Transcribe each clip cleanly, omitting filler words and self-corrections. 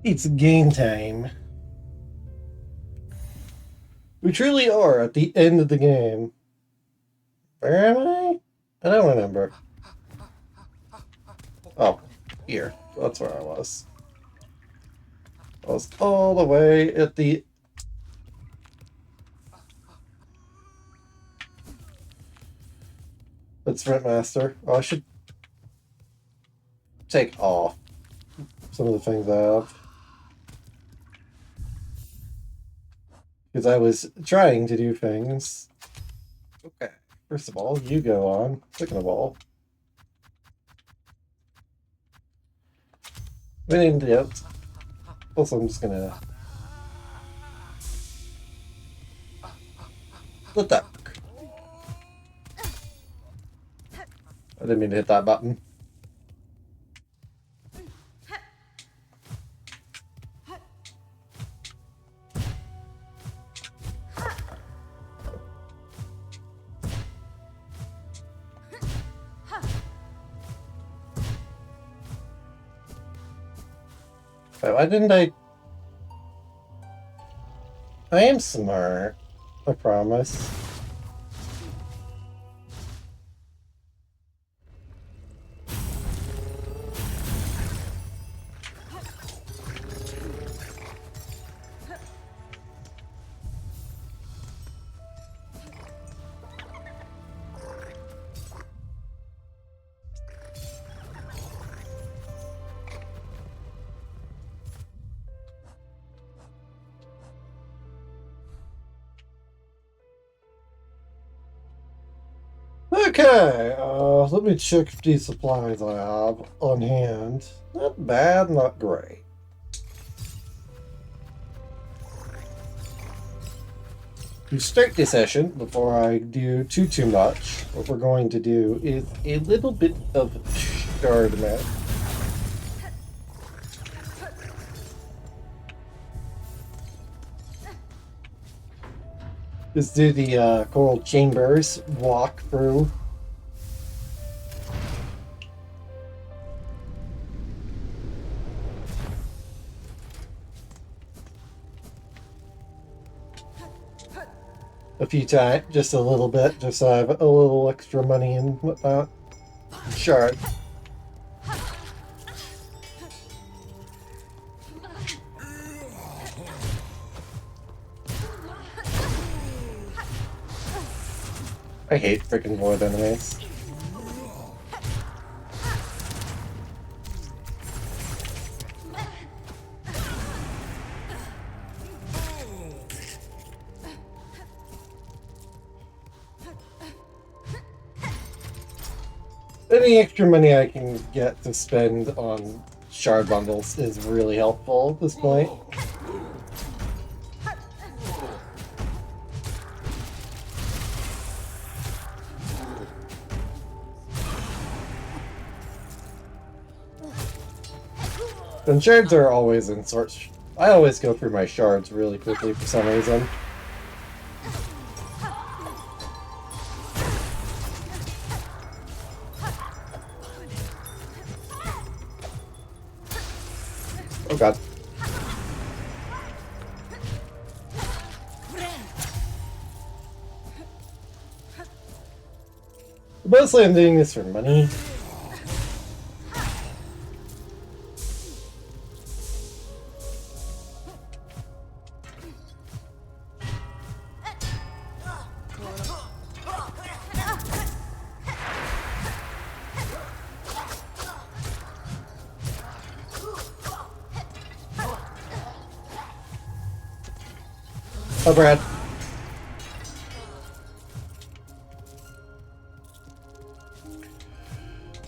It's game time. We truly are at the end of the game. Where am I? I don't remember. Oh, here. That's where I was. I was all the way at the... That's Sprint Master. Oh, I should take off some of the things I have. Because I was trying to do things. Okay. First of all, you go on. Second of all, we need to get... Also, I'm just gonna... The duck. I didn't mean to hit that button. Why didn't I... I am smart. I promise. Okay, let me check these supplies I have on hand. Not bad, not great. To start the session, before I do too much, what we're going to do is a little bit of shard map. Just do the coral chambers walk through. A few times, just a little bit, just so I have a little extra money and whatnot. Shard. I hate freaking void enemies. Any extra money I can get to spend on shard bundles is really helpful at this point. And shards are always in sorts. I always go through my shards really quickly for some reason. Oh god. Mostly I'm doing this for money. Oh, Brad.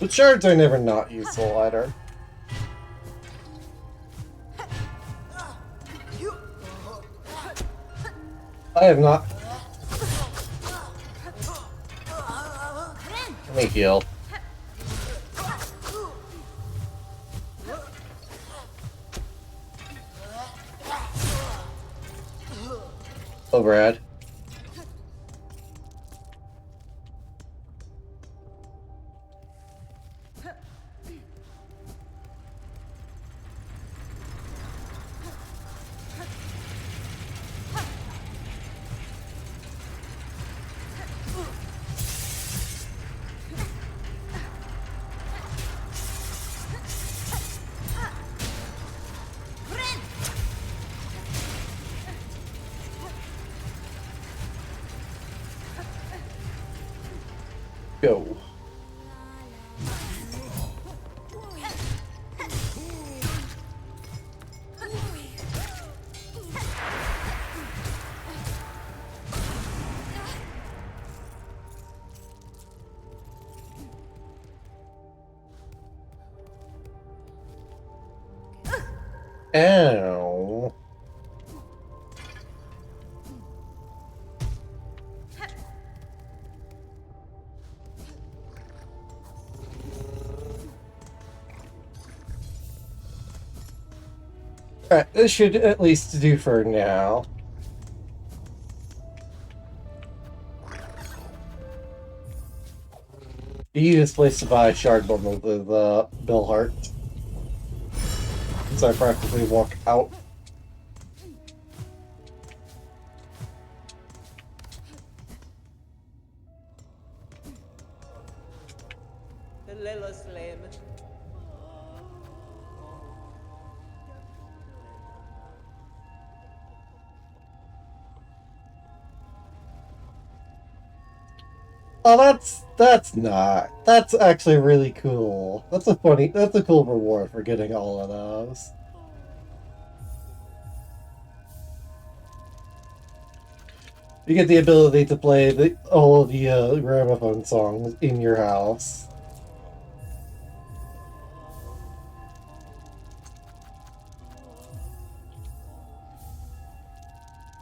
But shards are never not useful either. I have not. Let me heal. Oh, Brad. Go. Ow. Alright, this should at least do for now. The easiest place to buy a shard bundle with Bill Hart. Since I practically walk out. The little slim. Oh, that's actually really cool. That's a cool reward for getting all of those. You get the ability to play all of the gramophone songs in your house.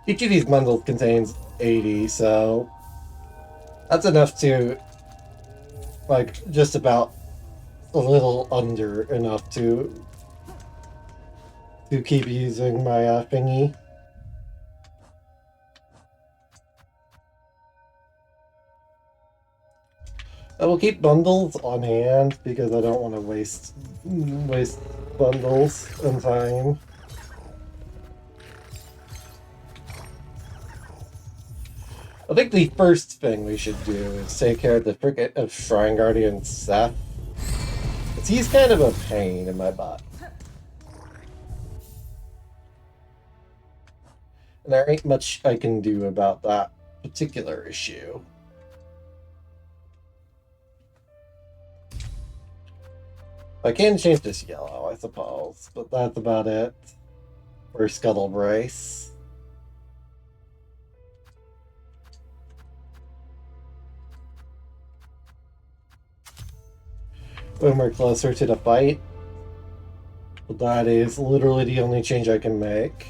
Each of these bundles contains 80, so that's enough to, like, just about a little under enough to keep using my thingy. I will keep bundles on hand because I don't want to waste bundles and time. I think the first thing we should do is take care of the frickin' of Shrine Guardian Seth. Because he's kind of a pain in my butt. And there ain't much I can do about that particular issue. I can change this yellow, I suppose, but that's about it for Scuttle Brace. When we're closer to the fight, but that is literally the only change I can make.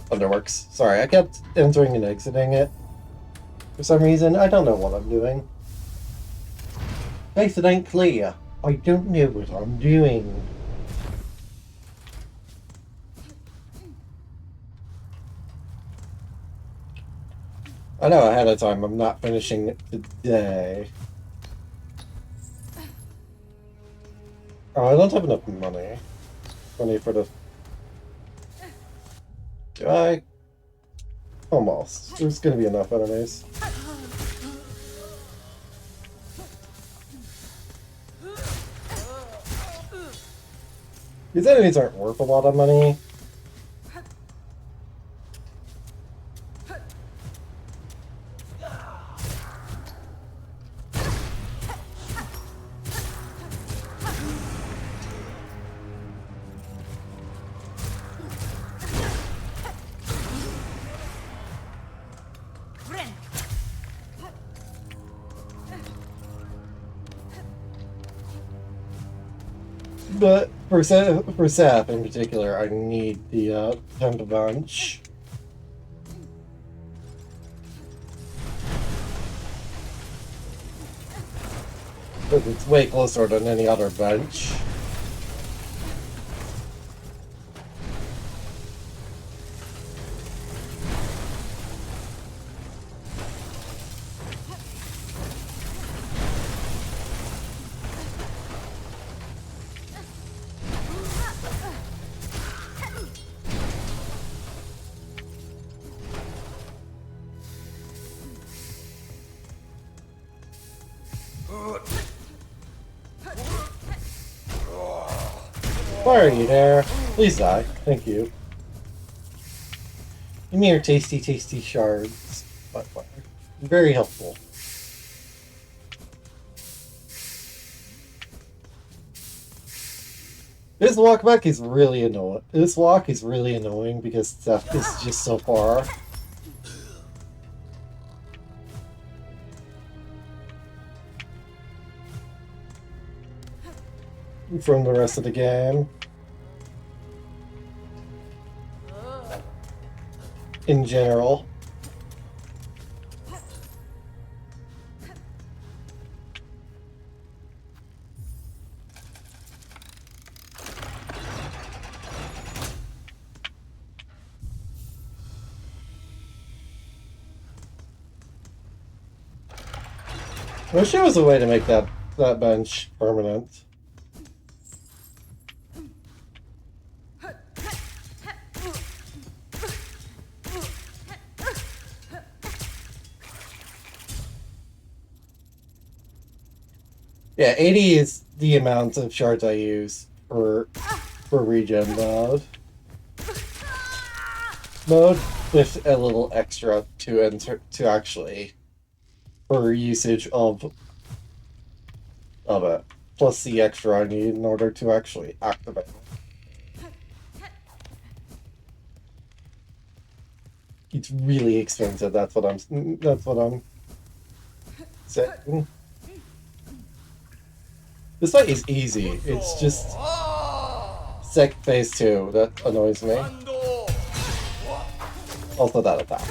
Thunderworks. Sorry, I kept entering and exiting it. For some reason, I don't know what I'm doing. Face it ain't clear. I don't know what I'm doing. I know ahead of time I'm not finishing it today. Oh, I don't have enough money. Money for the... Do I? Almost. There's gonna be enough enemies. These enemies aren't worth a lot of money. But for Seth in particular, I need the Temp Bunch. Because it's way closer than any other bench. Why are you there? Please die. Thank you. Give me your tasty, tasty shards. But very helpful. This walk back is really annoying. This walk is really annoying because stuff is just so far. From the rest of the game. In general. I wish there was a way to make that bench permanent. Yeah, 80 is the amount of shards I use for regen mode. Mode with a little extra to enter to actually for usage of it. Plus the extra I need in order to actually activate it. It's really expensive, that's what I'm saying. This fight is easy, it's just phase 2 that annoys me. Also that attack.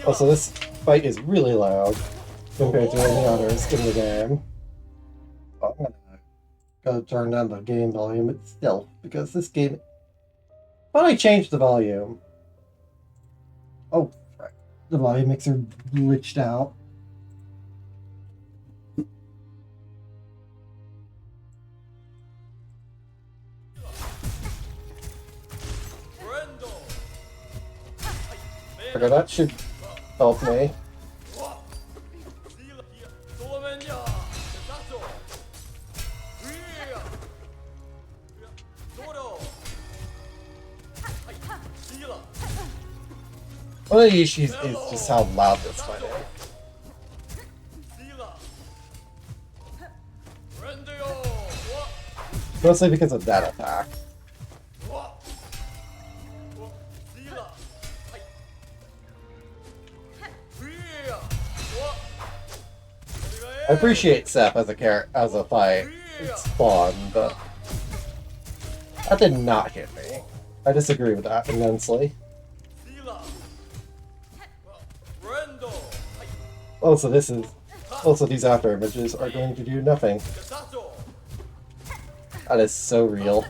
Also this fight is really loud compared to any others in the game. I'm gonna go turn down the game volume itself because this game. Why don't I change the volume? Oh, right. The volume mixer glitched out. Okay, that should help me. One of the issues is just how loud this fight is. Mostly because of that attack. I appreciate Seth as a fight. It's fun, but that did not hit me. I disagree with that immensely. Also, these after images are going to do nothing. That is so real.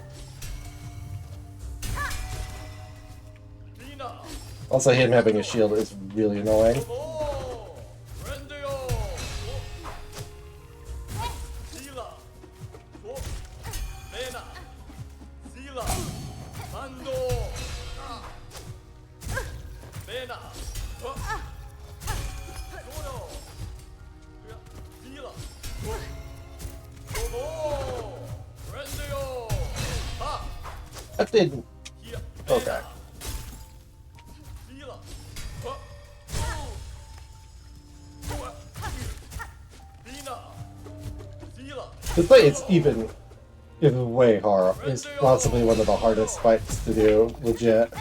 Also, him having a shield is really annoying. That didn't. Okay. This fight is even way hard. It's possibly one of the hardest fights to do, legit.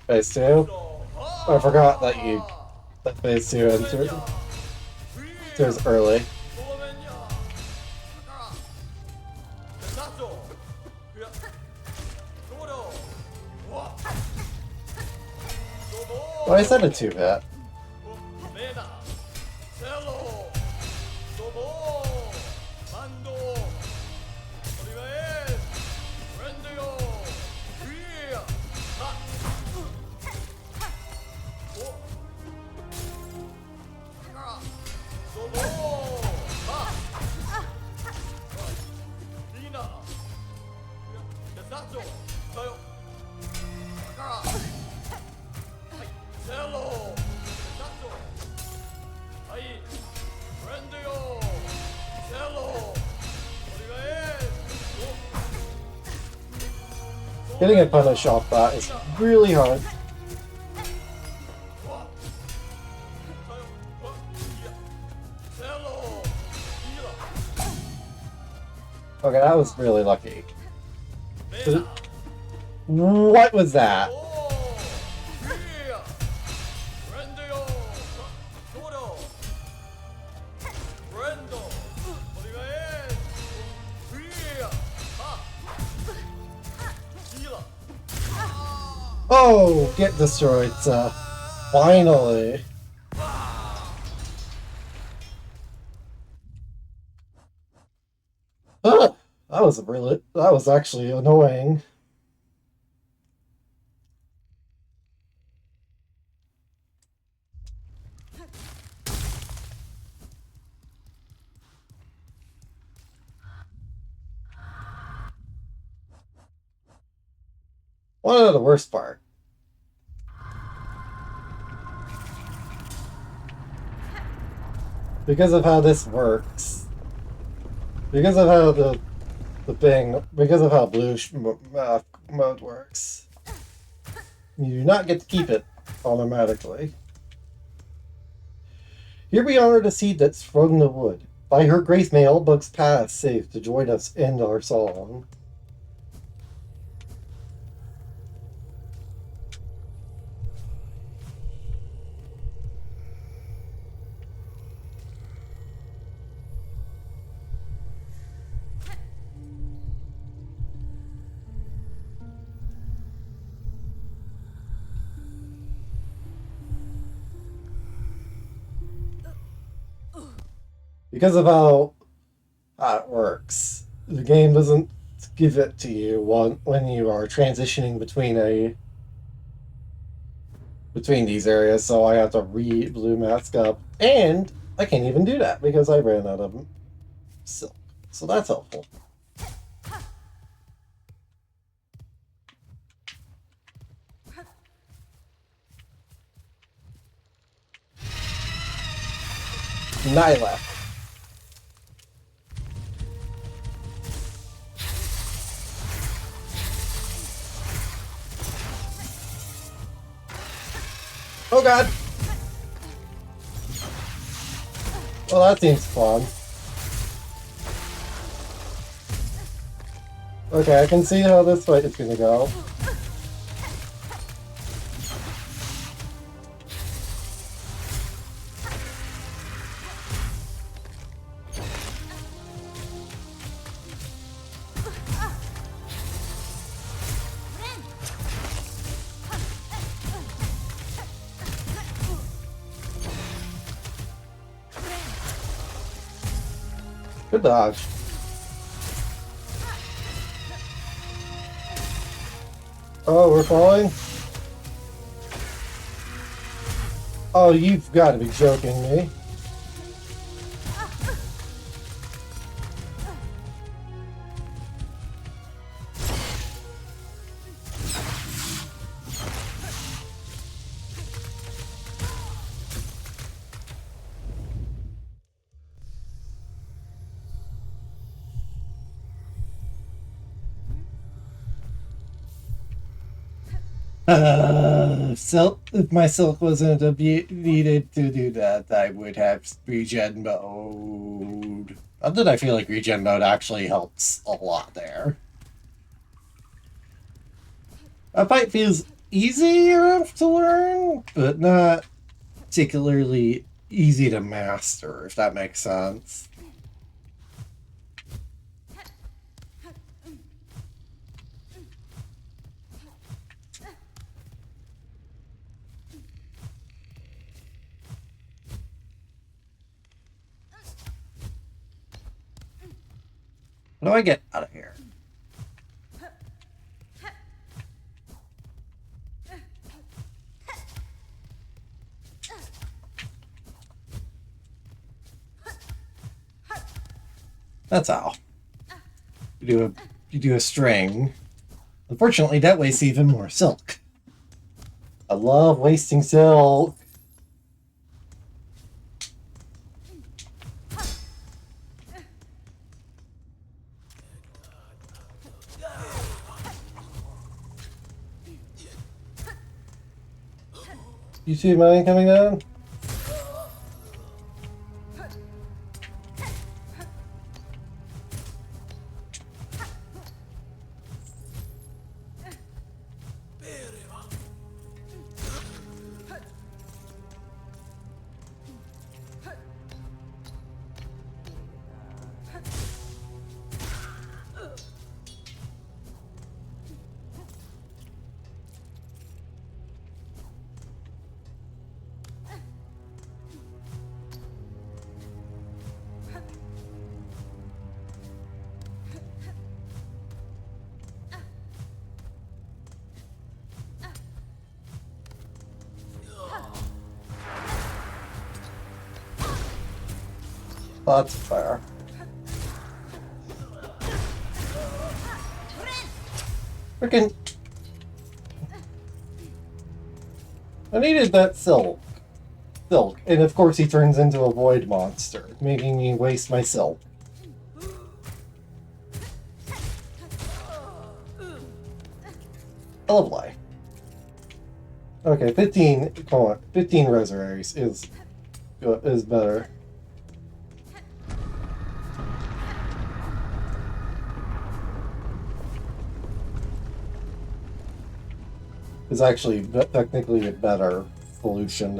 Phase 2? I forgot that phase 2 enters early. Well, I said a 2-hit. Getting a punish off that is really hard. Okay, that was really lucky. What was that? Oh, get destroyed, finally. Ah, that was actually annoying. One of the worst part. Because of how this works. Because of how because of how blue mode works. You do not get to keep it automatically. Here we are at a seed that's sprung the wood. By her grace may all bugs pass safe to join us in our song. Because of how it works, the game doesn't give it to you when you are transitioning between these areas, so I have to blue mask up, and I can't even do that because I ran out of silk. So that's helpful. Nyla. Oh god! Well, that seems fun. Okay, I can see how this fight is gonna go. Good dodge. Oh, we're falling? Oh, you've got to be joking me. If my silk wasn't needed to do that, I would have regen mode. Not that I feel like regen mode actually helps a lot there. That fight feels easy enough to learn, but not particularly easy to master, if that makes sense. How do I get out of here? That's how. You do a string. Unfortunately, that wastes even more silk. I love wasting silk. You see mine coming down? That's fair. Freaking. I needed that silk. And of course he turns into a void monster, making me waste my silk. I love life. Okay, 15, come on, 15 rosaries is better. Is actually technically a better solution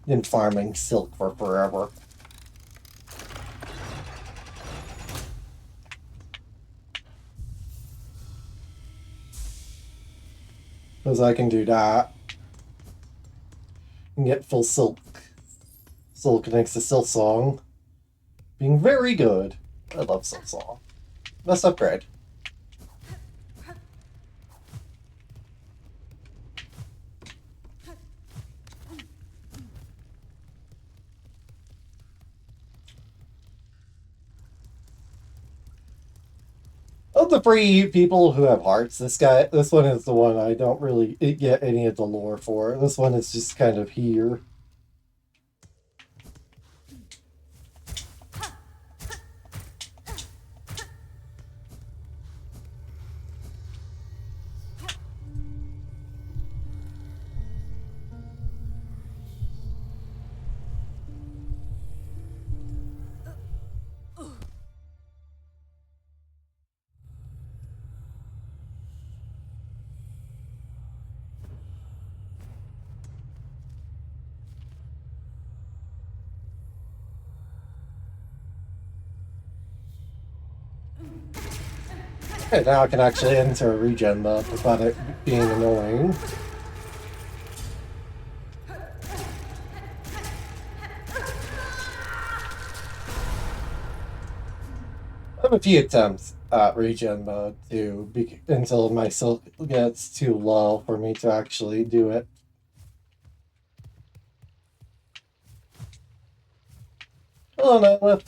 than farming silk for forever. Because I can do that and get full silk. Silk connects to Silksong. Being very good. I love Silksong. Let's upgrade. Of the three people who have hearts, this one is the one I don't really get any of the lore for. This one is just kind of here. Okay, now I can actually enter a regen mode without it being annoying. I have a few attempts at regen mode too, until my silk gets too low for me to actually do it. Hello, Nightlift.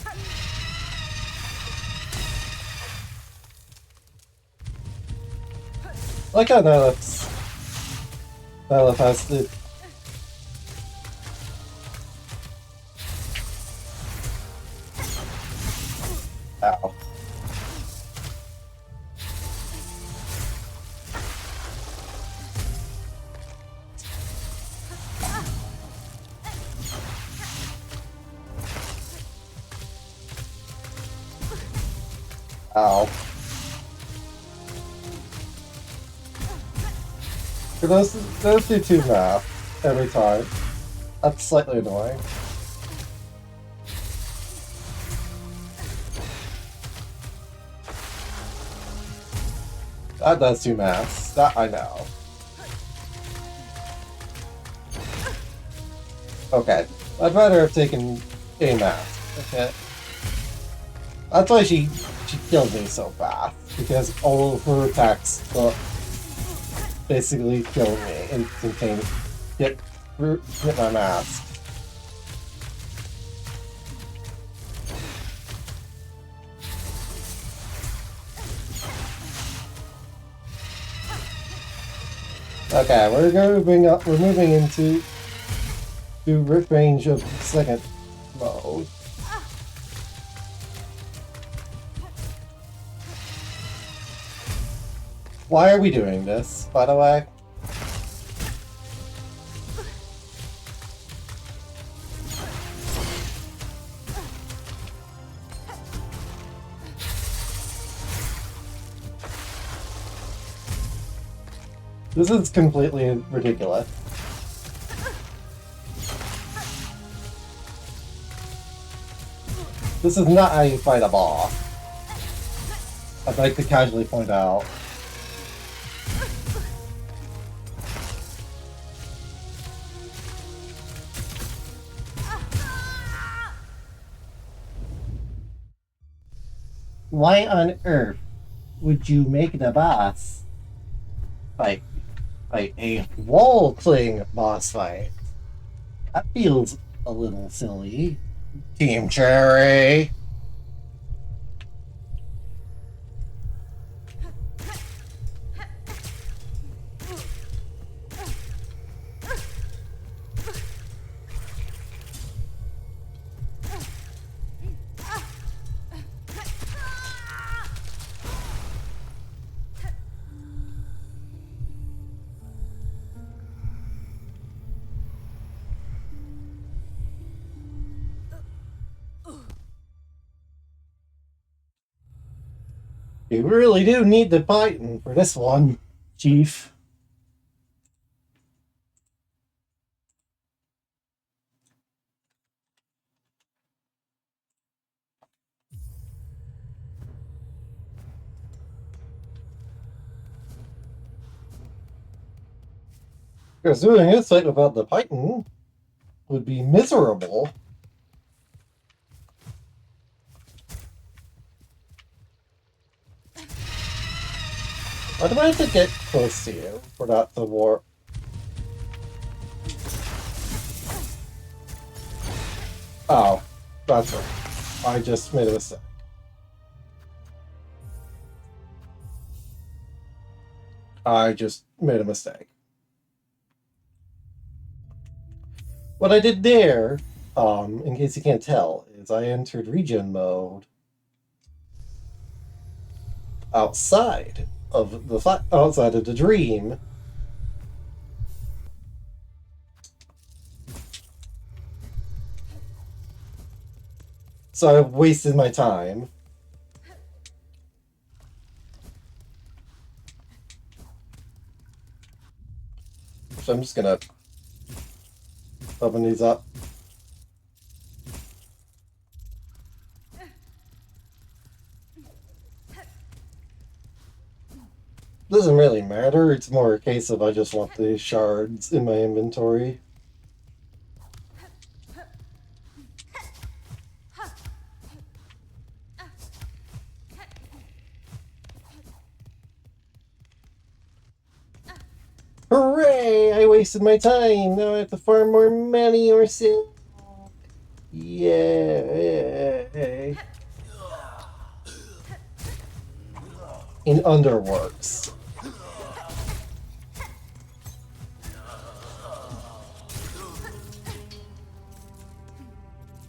I like how Nightlift has the... Ow. Ow. Those do 2 math every time. That's slightly annoying. That does 2 maths. That I know. Okay. I'd rather have taken a math. Okay. That's why she killed me so fast. Because all of her attacks basically killed me instantaneously. Hit my mask. Okay, we're moving into the range of second mode. Why are we doing this, by the way? This is completely ridiculous. This is not how you fight a boss. I'd like to casually point out. Why on earth would you make the boss fight a wall cling boss fight? That feels a little silly. Team Cherry. You really do need the Python for this one, Chief. Because doing this fight without the Python would be miserable. Why do I have to get close to you for that to warp? Oh, that's right. I just made a mistake. I just made a mistake. What I did there, in case you can't tell, is I entered regen mode outside of the dream. So I've wasted my time. So I'm just gonna open these up. Doesn't really matter, it's more a case of I just want the shards in my inventory. Hooray! I wasted my time! Now I have to farm more money or silk. Yay! In Underworks.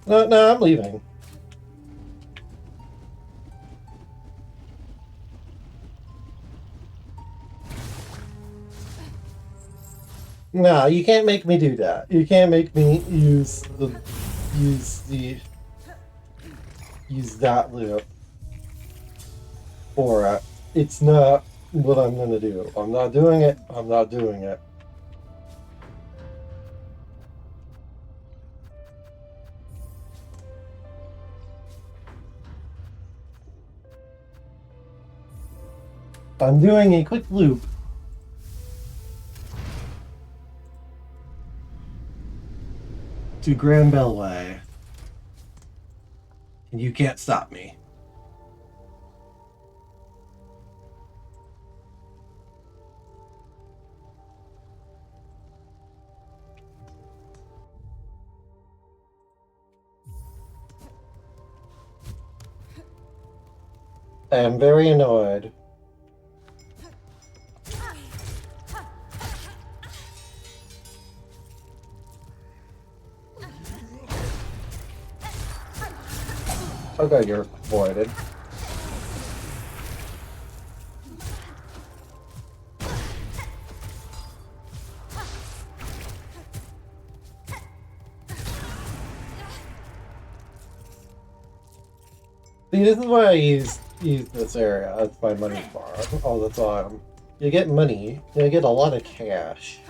No, I'm leaving. No, you can't make me do that. You can't make me use that loop for it. It's not what I'm gonna do. I'm not doing it. I'm not doing it. I'm doing a quick loop. To Grand Bellway. And you can't stop me. I am very annoyed. Okay, you're avoided. See, this is why I use this area as my money farm all the time. You get money. You get a lot of cash.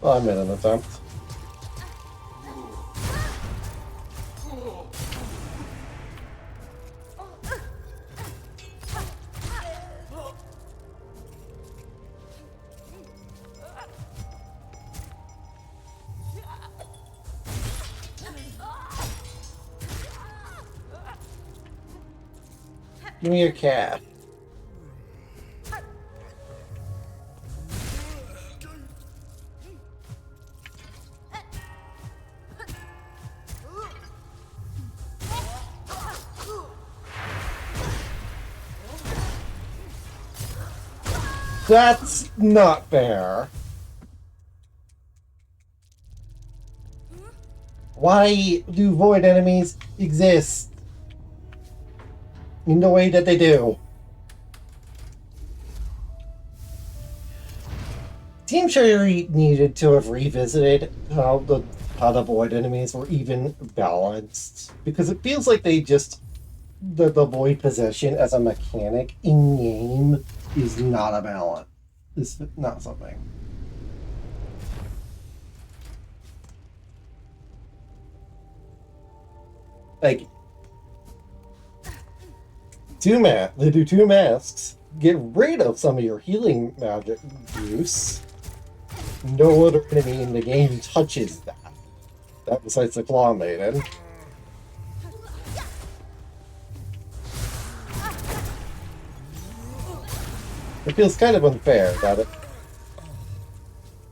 Well, I made an attempt. Give me your cash. That's not fair. Why do void enemies exist in the way that they do? Team Cherry needed to have revisited how the void enemies were even balanced, because it feels like they just the void possession as a mechanic in game is not a balance. It's not something. Like they do two masks. Get rid of some of your healing magic use. No other enemy in the game touches that. That besides the Claw Maiden. It feels kind of unfair that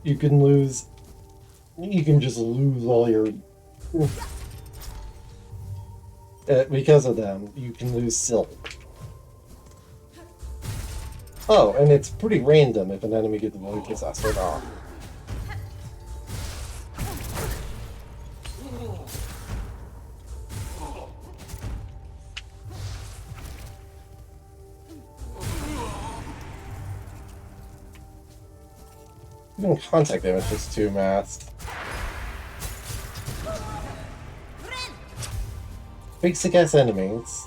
you can just lose all your... because of them, you can lose Silk. Oh, and it's pretty random if an enemy gets void possessed or not. Even contact damage is 2 masked. Basic ass enemies.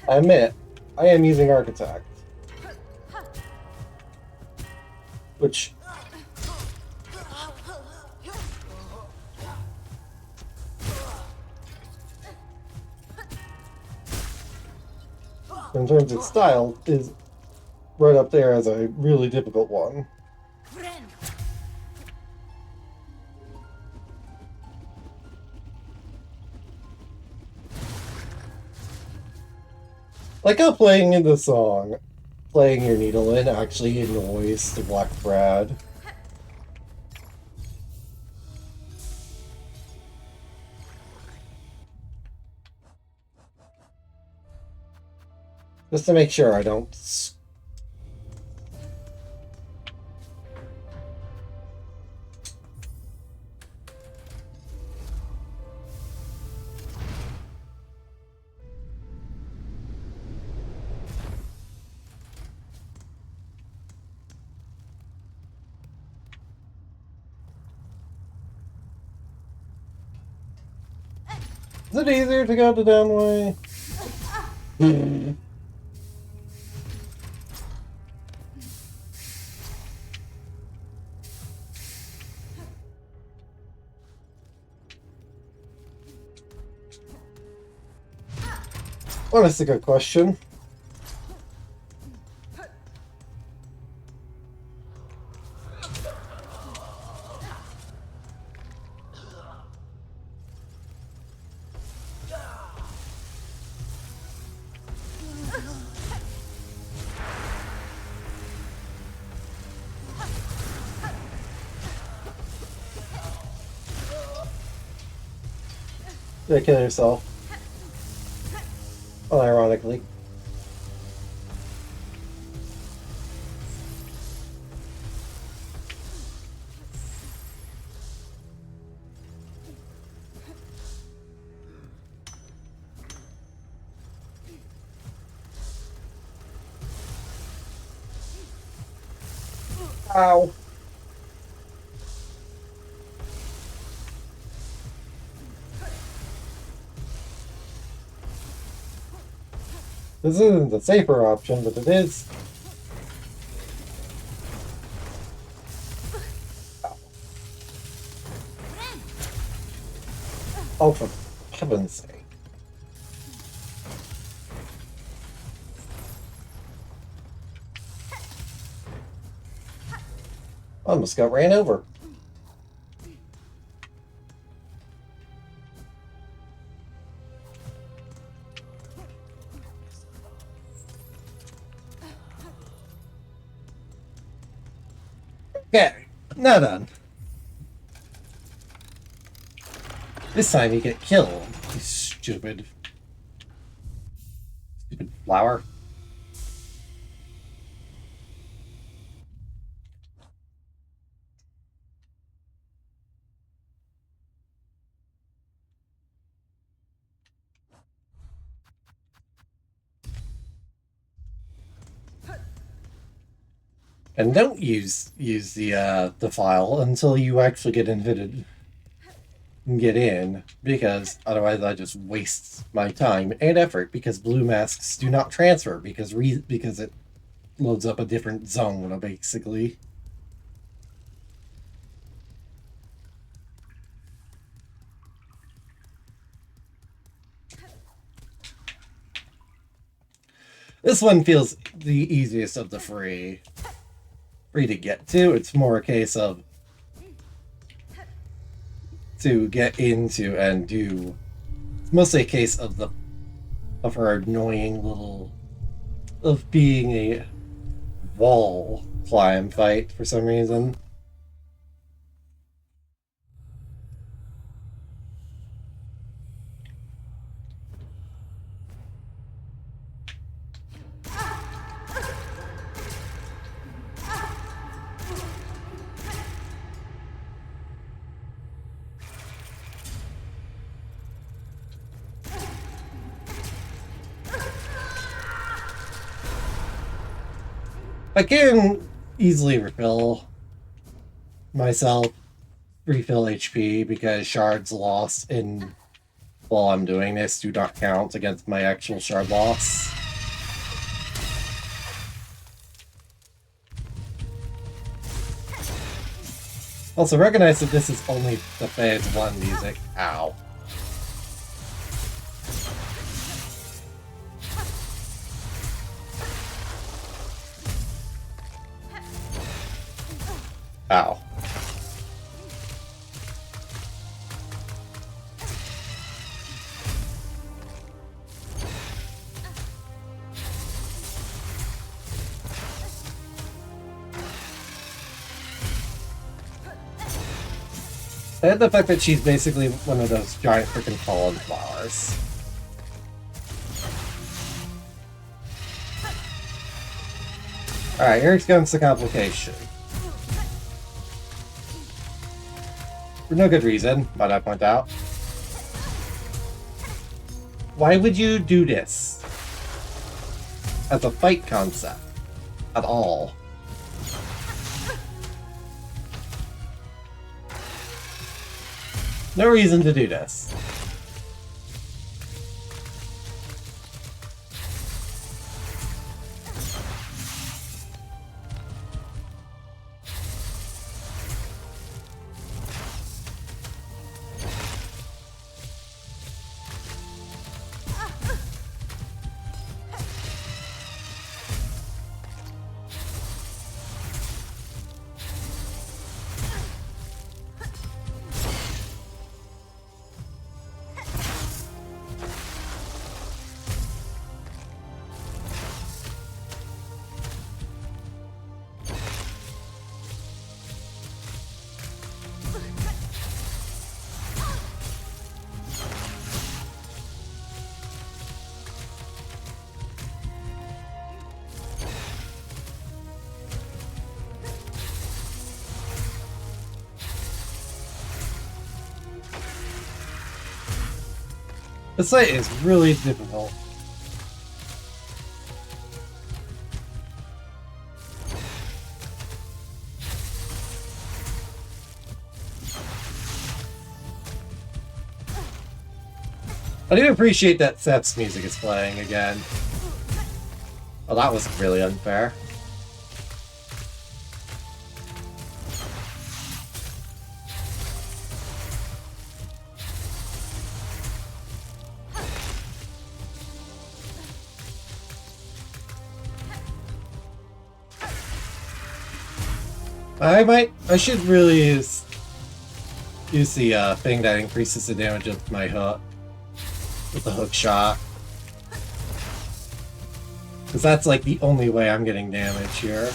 I admit, I am using Architect. Which... in terms of style, is right up there as a really difficult one. Like how playing in the song, playing your needle in actually annoys the Black Brad. Just to make sure I don't... Is it easier to go the down way? Well, that's a good question. Yeah, kill yourself. Unironically. Ow. This isn't the safer option, but it is. Oh, for heaven's sake. Almost got ran over. Okay, now done. This time you get killed, you stupid flower. And don't use the file until you actually get invited and get in, because otherwise I just waste my time and effort, because blue masks do not transfer because it loads up a different zone basically. This one feels the easiest of the free to get to. It's more a case of to get into and do. It's mostly a case of her annoying little of being a wall climb fight for some reason. I can easily refill HP because shards lost in while I'm doing this do not count against my actual shard loss. Also recognize that this is only the phase 1 music. Ow. Ow. And the fact that she's basically one of those giant freaking pollen flowers. Alright, here comes the complication. For no good reason, might I point out. Why would you do this as a fight concept at all? No reason to do this. This fight is really difficult. I do appreciate that Seth's music is playing again. Oh, that was really unfair. I should really use the thing that increases the damage of my hook with the hook shot. Because that's like the only way I'm getting damage here.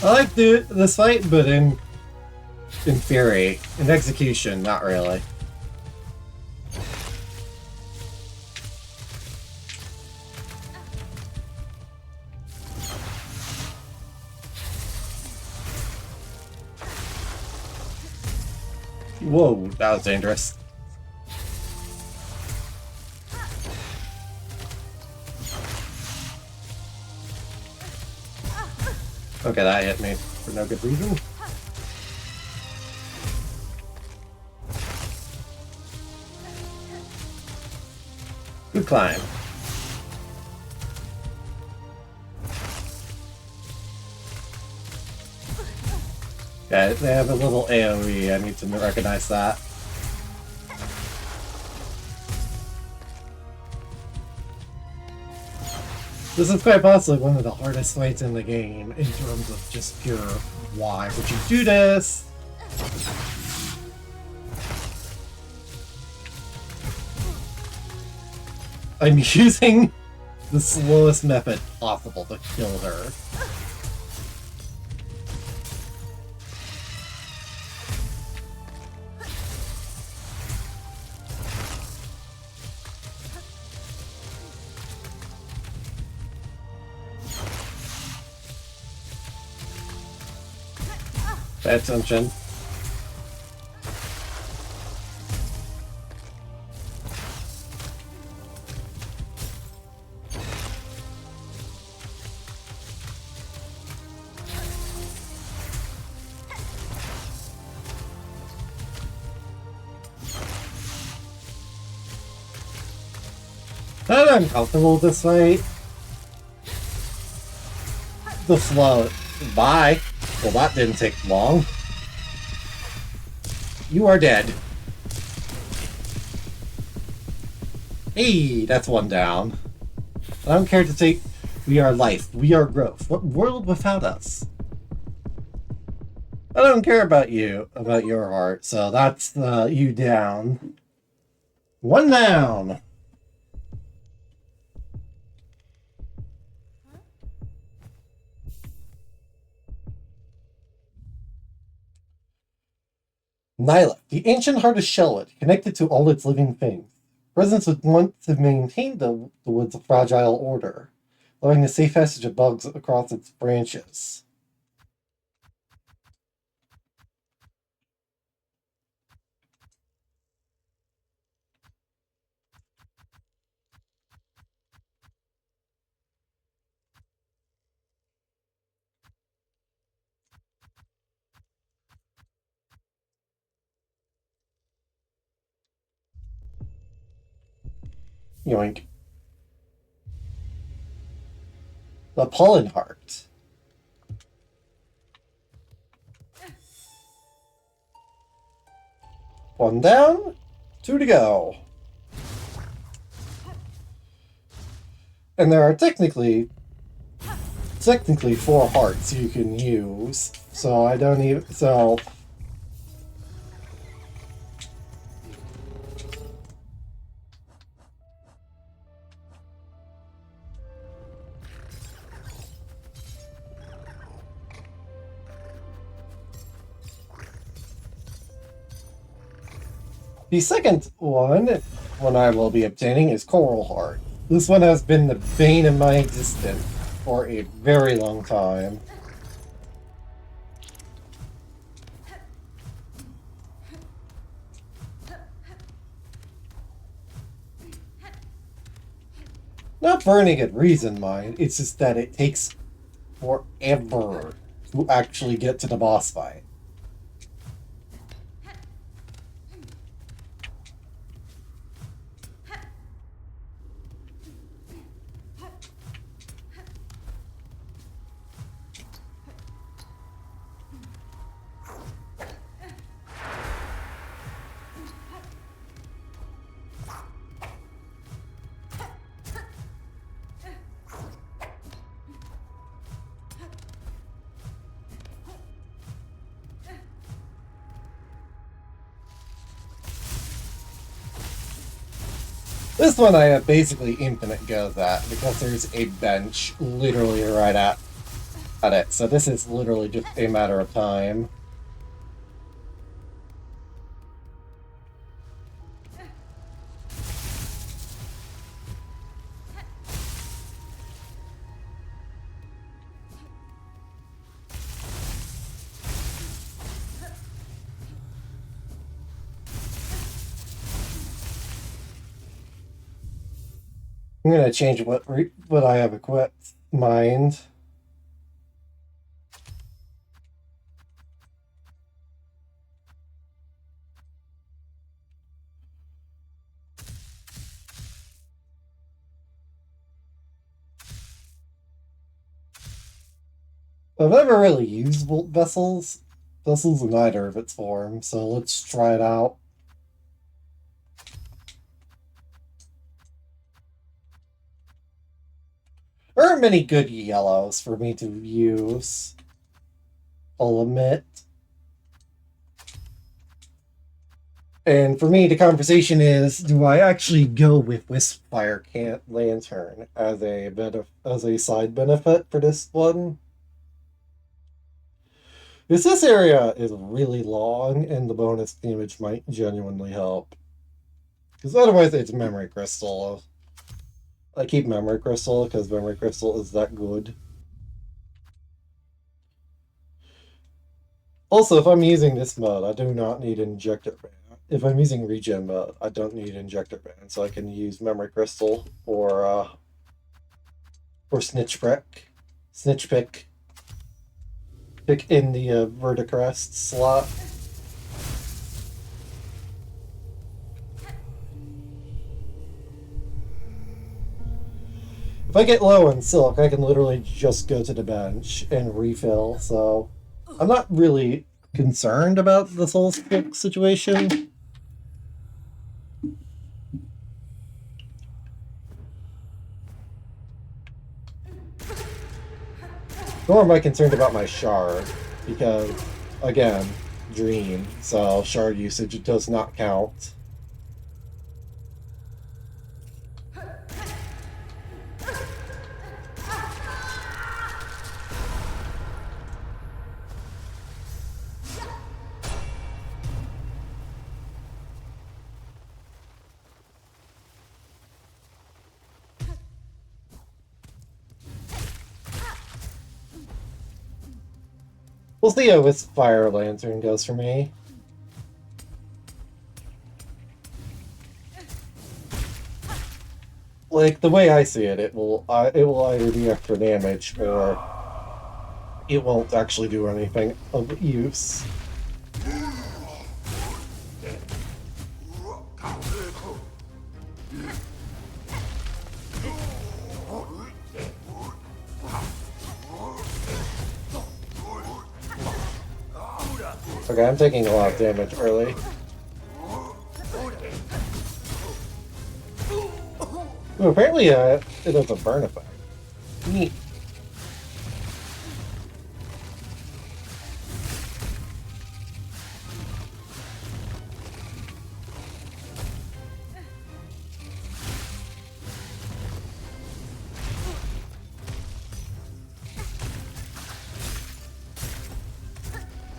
I like this fight, but in theory. In execution, not really. Whoa, that was dangerous. Okay, that hit me for no good reason. Good climb. Okay, they have a little AoE, I need to recognize that. This is quite possibly one of the hardest fights in the game in terms of just pure why would you do this? I'm using the slowest method possible to kill her. Pay attention. I'm uncomfortable with this fight. The flow. Bye. Well, that didn't take long. You are dead. Hey, that's one down. I don't care to take... We are life. We are growth. What world without us? I don't care about you, about your heart, so that's you down. One down! Nyla, the ancient heart of Shellwood, connected to all its living things. Presence would want to maintain the wood's fragile order, allowing the safe passage of bugs across its branches. Yoink. The pollen heart. One down, two to go. And there are technically 4 hearts you can use, so I don't even, so... The second one I will be obtaining is Coral Heart. This one has been the bane of my existence for a very long time. Not for any good reason, mind. It's just that it takes forever to actually get to the boss fight. This one I have basically infinite goes at, because there's a bench literally right at it, so this is literally just a matter of time. I'm gonna change what I have equipped. Mind. I've never really used Volt vessels in either of its forms, so let's try it out. There aren't many good yellows for me to use, I'll admit. And for me, the conversation is, do I actually go with Wisp-Fire Lantern as a side benefit for this one? Because this area is really long, and the bonus damage might genuinely help. Because otherwise, it's Memory Crystal. I keep Memory Crystal because Memory Crystal is that good. Also, if I'm using this mode, I do not need Injector Ban. If I'm using Regen mode, I don't need Injector Ban, so I can use Memory Crystal or Snitch Pick in the Verticrest slot. If I get low on Silk, I can literally just go to the bench and refill, so I'm not really concerned about the Soul Stick situation. Nor am I concerned about my shard, because, again, Dream, so shard usage does not count. We'll see how this Fire Lantern goes for me. Like, the way I see it, it will either be extra damage, or it won't actually do anything of use. Okay, I'm taking a lot of damage early. Ooh, apparently it has a burn effect. Neat.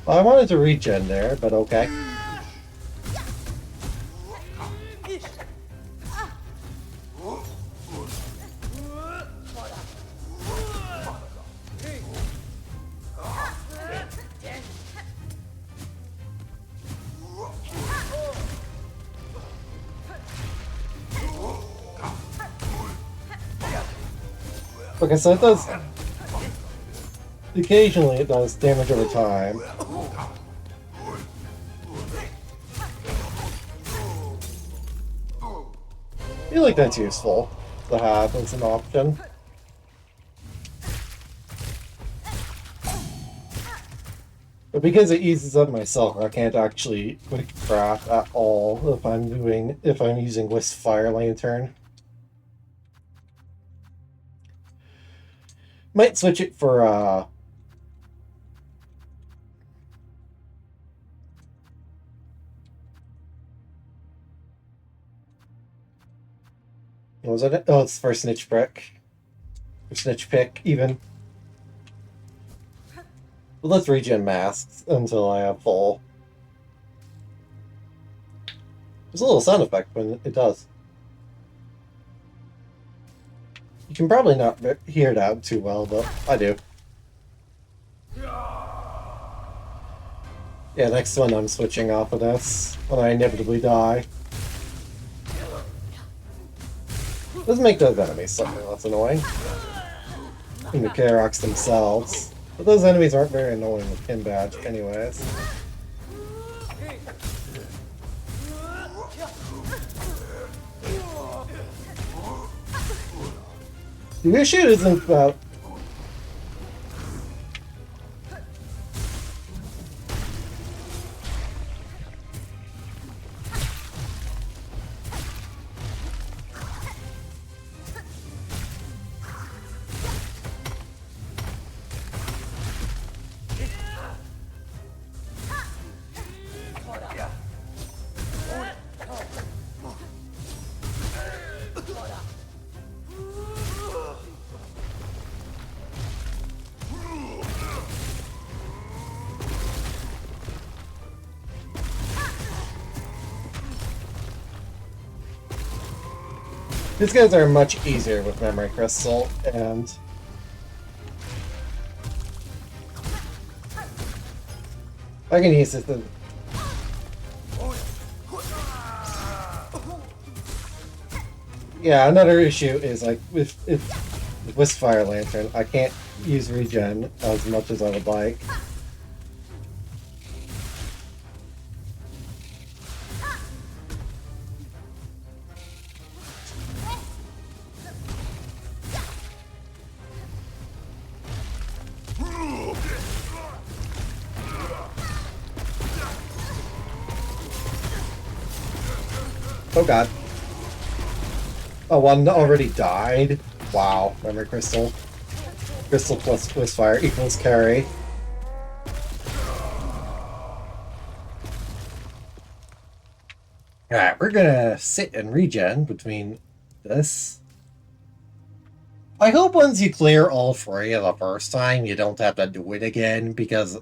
Well, I wanted to regen there, but okay. Okay, so it does... Occasionally it does damage over time. I feel like that's useful to have as an option. But because it uses up my silk, I can't actually quick craft at all if I'm using Wisp Fire Lantern. Might switch it for what was it? Oh, it's for Snitch Pick. Or Snitch Pick, even. But let's regen masks until I have full. There's a little sound effect when it does. You can probably not hear that too well, but I do. Yeah, next one I'm switching off of this when I inevitably die. Does make those enemies slightly less annoying. And the Karoks themselves. But those enemies aren't very annoying with Pin Badge anyways. The issue isn't about... These guys are much easier with Memory Crystal, and I can use it. Yeah, another issue is like with Wisp Fire Lantern, I can't use regen as much as I would like. Oh god. Oh, one already died? Wow, Memory Crystal. Crystal plus Wisp Fire equals carry. Alright, we're gonna sit and regen between this. I hope once you clear all three of the first time, you don't have to do it again, because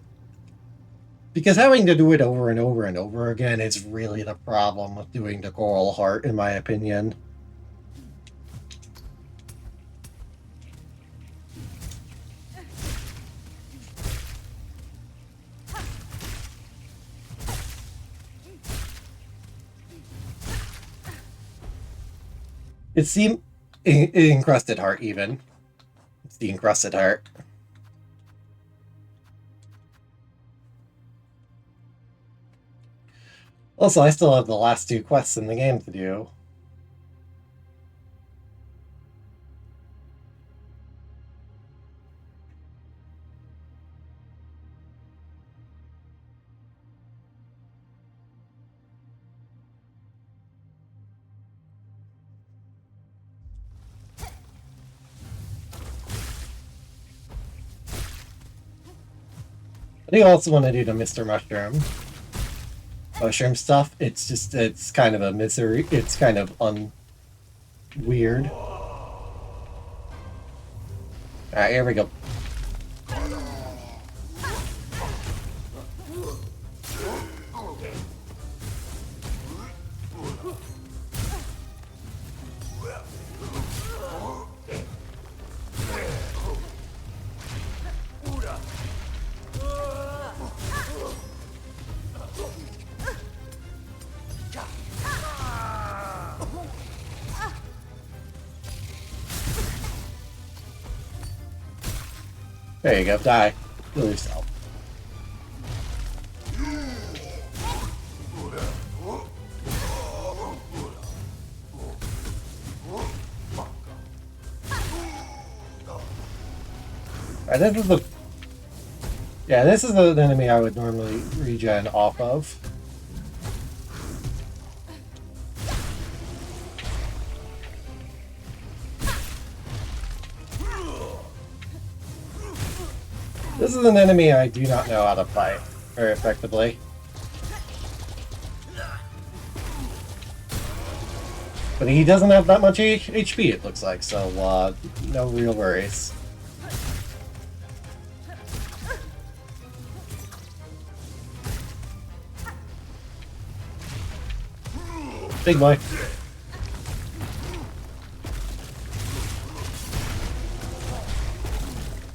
having to do it over and over and over again is really the problem with doing the Coral Heart, in my opinion. It's the encrusted heart, even. It's the encrusted heart. Also, I still have the last two quests in the game to do. I do also want to do the Mr. Mushroom stuff. It's just, it's kind of a misery. It's kind of weird. Alright, here we go. There you go, die. Kill yourself. Alright, this is the... Yeah, this is an enemy I would normally regen off of. This is an enemy I do not know how to fight very effectively. But he doesn't have that much HP, it looks like, so no real worries. Big boy.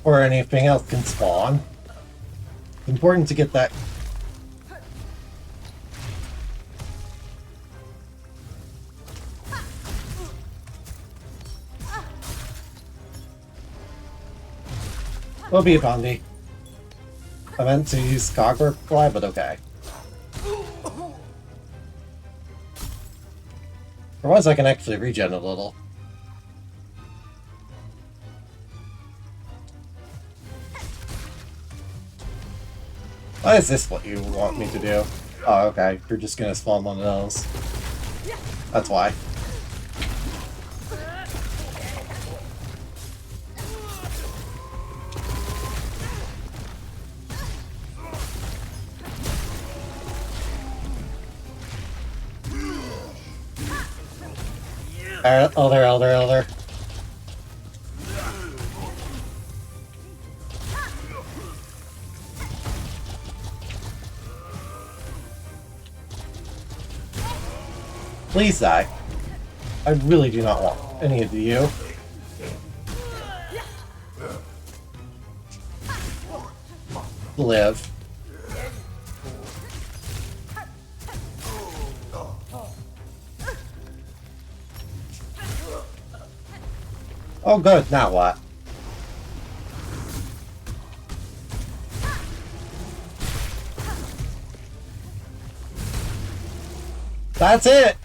Or anything else can spawn. Important to get that. Will be a bounty. I meant to use Cogwork Fly, but okay. For once I can actually regen a little. Why is this what you want me to do? Oh, okay. You're just gonna spawn one of those. That's why. Elder. Please die. I really do not want any of you. Live. Oh good, now what? That's it!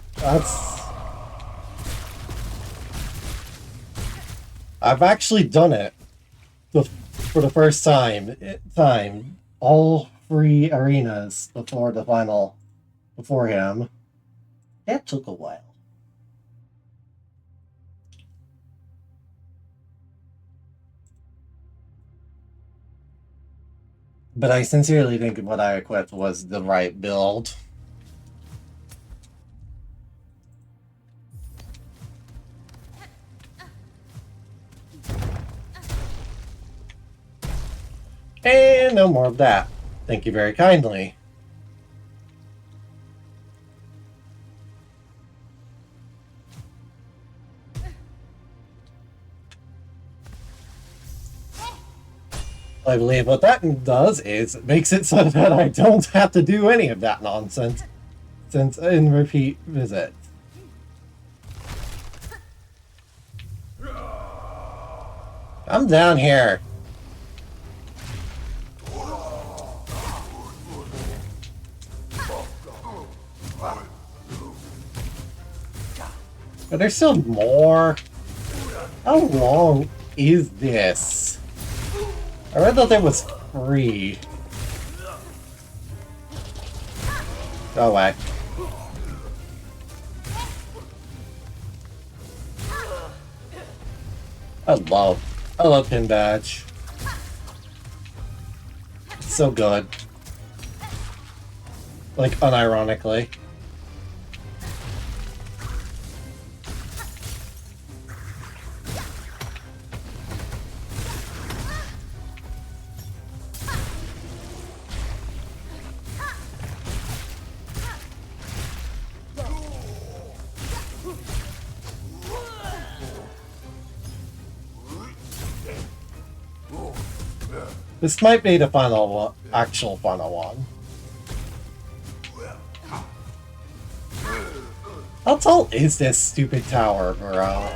I've actually done it for the first time. All 3 arenas before the final, before him. That took a while. But I sincerely think what I equipped was the right build. And no more of that. Thank you very kindly. I believe what that does is it makes it so that I don't have to do any of that nonsense since in repeat visits. I'm down here. But there's still more. How long is this? I read that it was free. Go away. I love Pin Badge. It's so good. Like, unironically. This might be the final one, actual final one. How tall is this stupid tower, bro?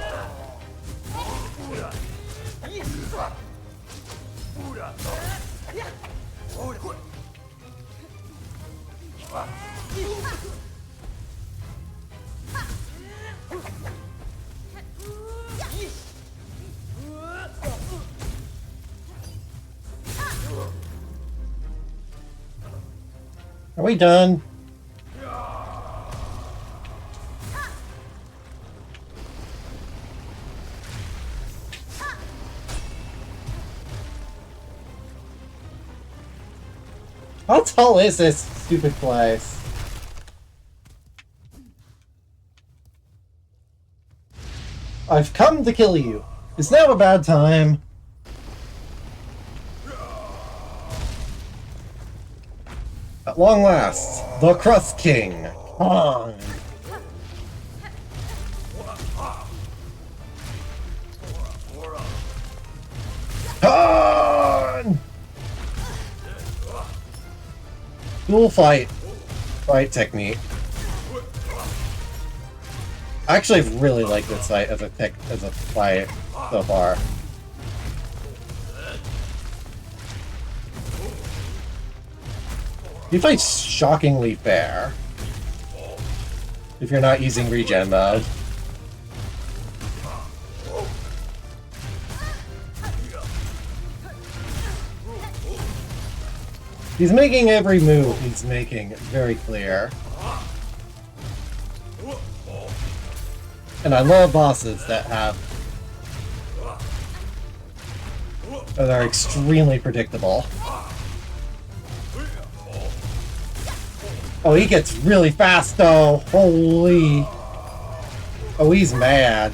Are we done? How tall is this stupid place? I've come to kill you. Is now a bad time? At long last, the Crust King, Khan. Khan! Dual fight technique. I actually really like this fight as a fight so far. You fight shockingly fair if you're not using regen mode. He's making every move he's making very clear. And I love bosses that are extremely predictable. Oh, he gets really fast though. Holy. Oh, he's mad.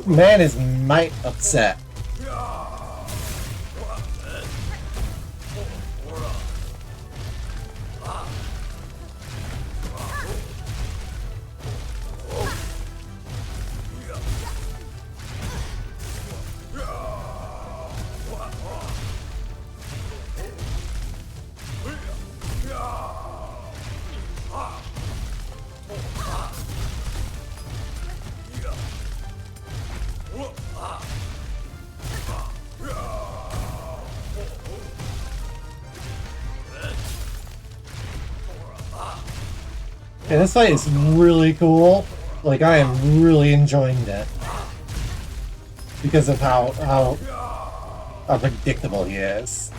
Man is might upset. Yeah, this fight is really cool. Like, I am really enjoying it. Because of how predictable he is.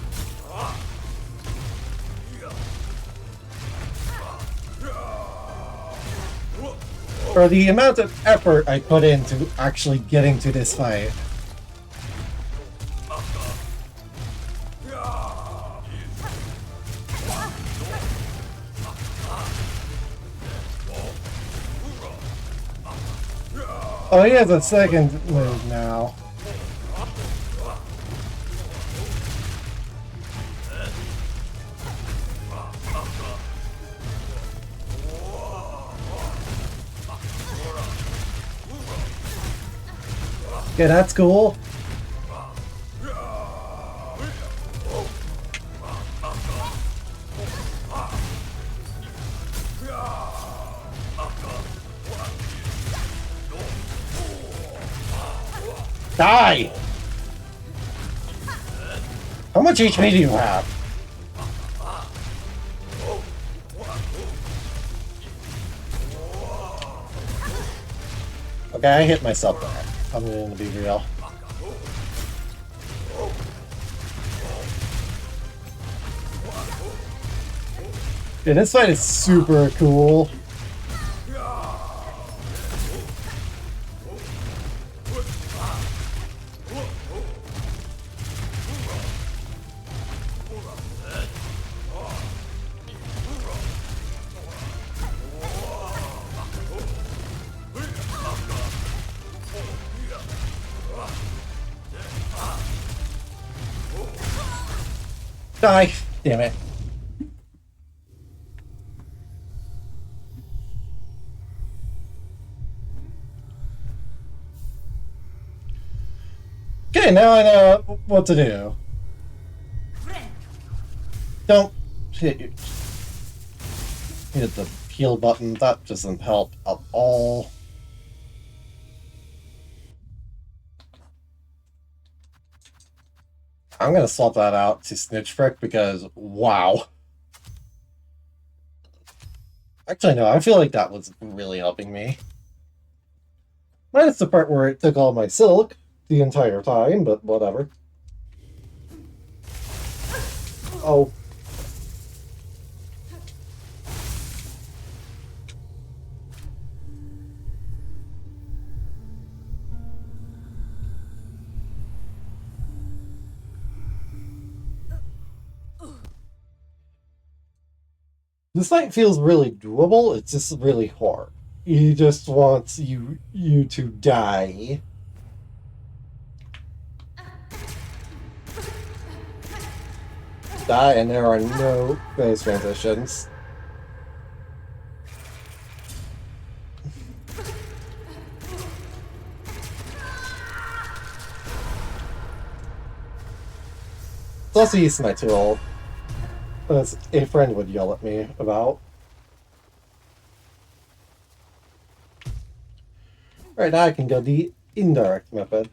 Or the amount of effort I put into actually getting to this fight. Oh, he has a second move now. Okay, that's cool. Die! How much HP do you have? Okay, I hit myself there. I'm gonna be real. Yeah, this fight is super cool. Die! Damn it. Okay, now I know what to do. Don't hit the heal button. That doesn't help at all. I'm gonna swap that out to Snitch Frick because, wow. Actually, no, I feel like that was really helping me. Minus the part where it took all my silk the entire time, but whatever. Oh. This fight feels really doable, it's just really hard. He just wants you to die. Die, and there are no phase transitions. It's also used my tool, as a friend would yell at me about. Right now I can go the indirect method.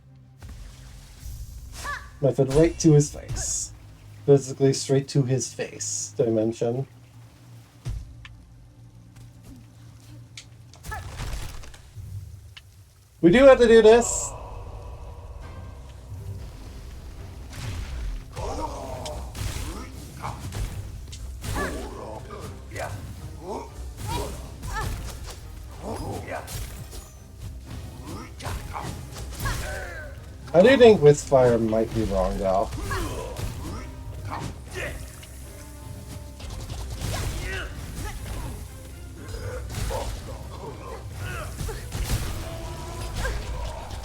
Method right to his face. Physically straight to his face dimension. We do have to do this. I do think with fire might be wrong though.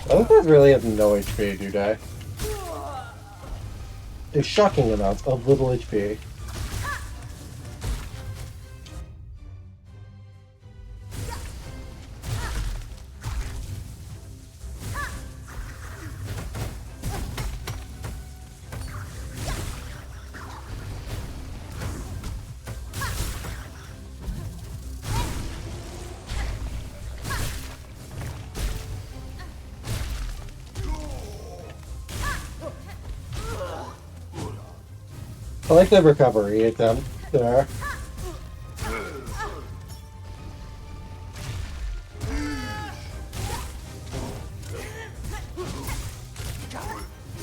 Those guys really have no HP, do they? A shocking amount of little HP. I like the recovery attempt there.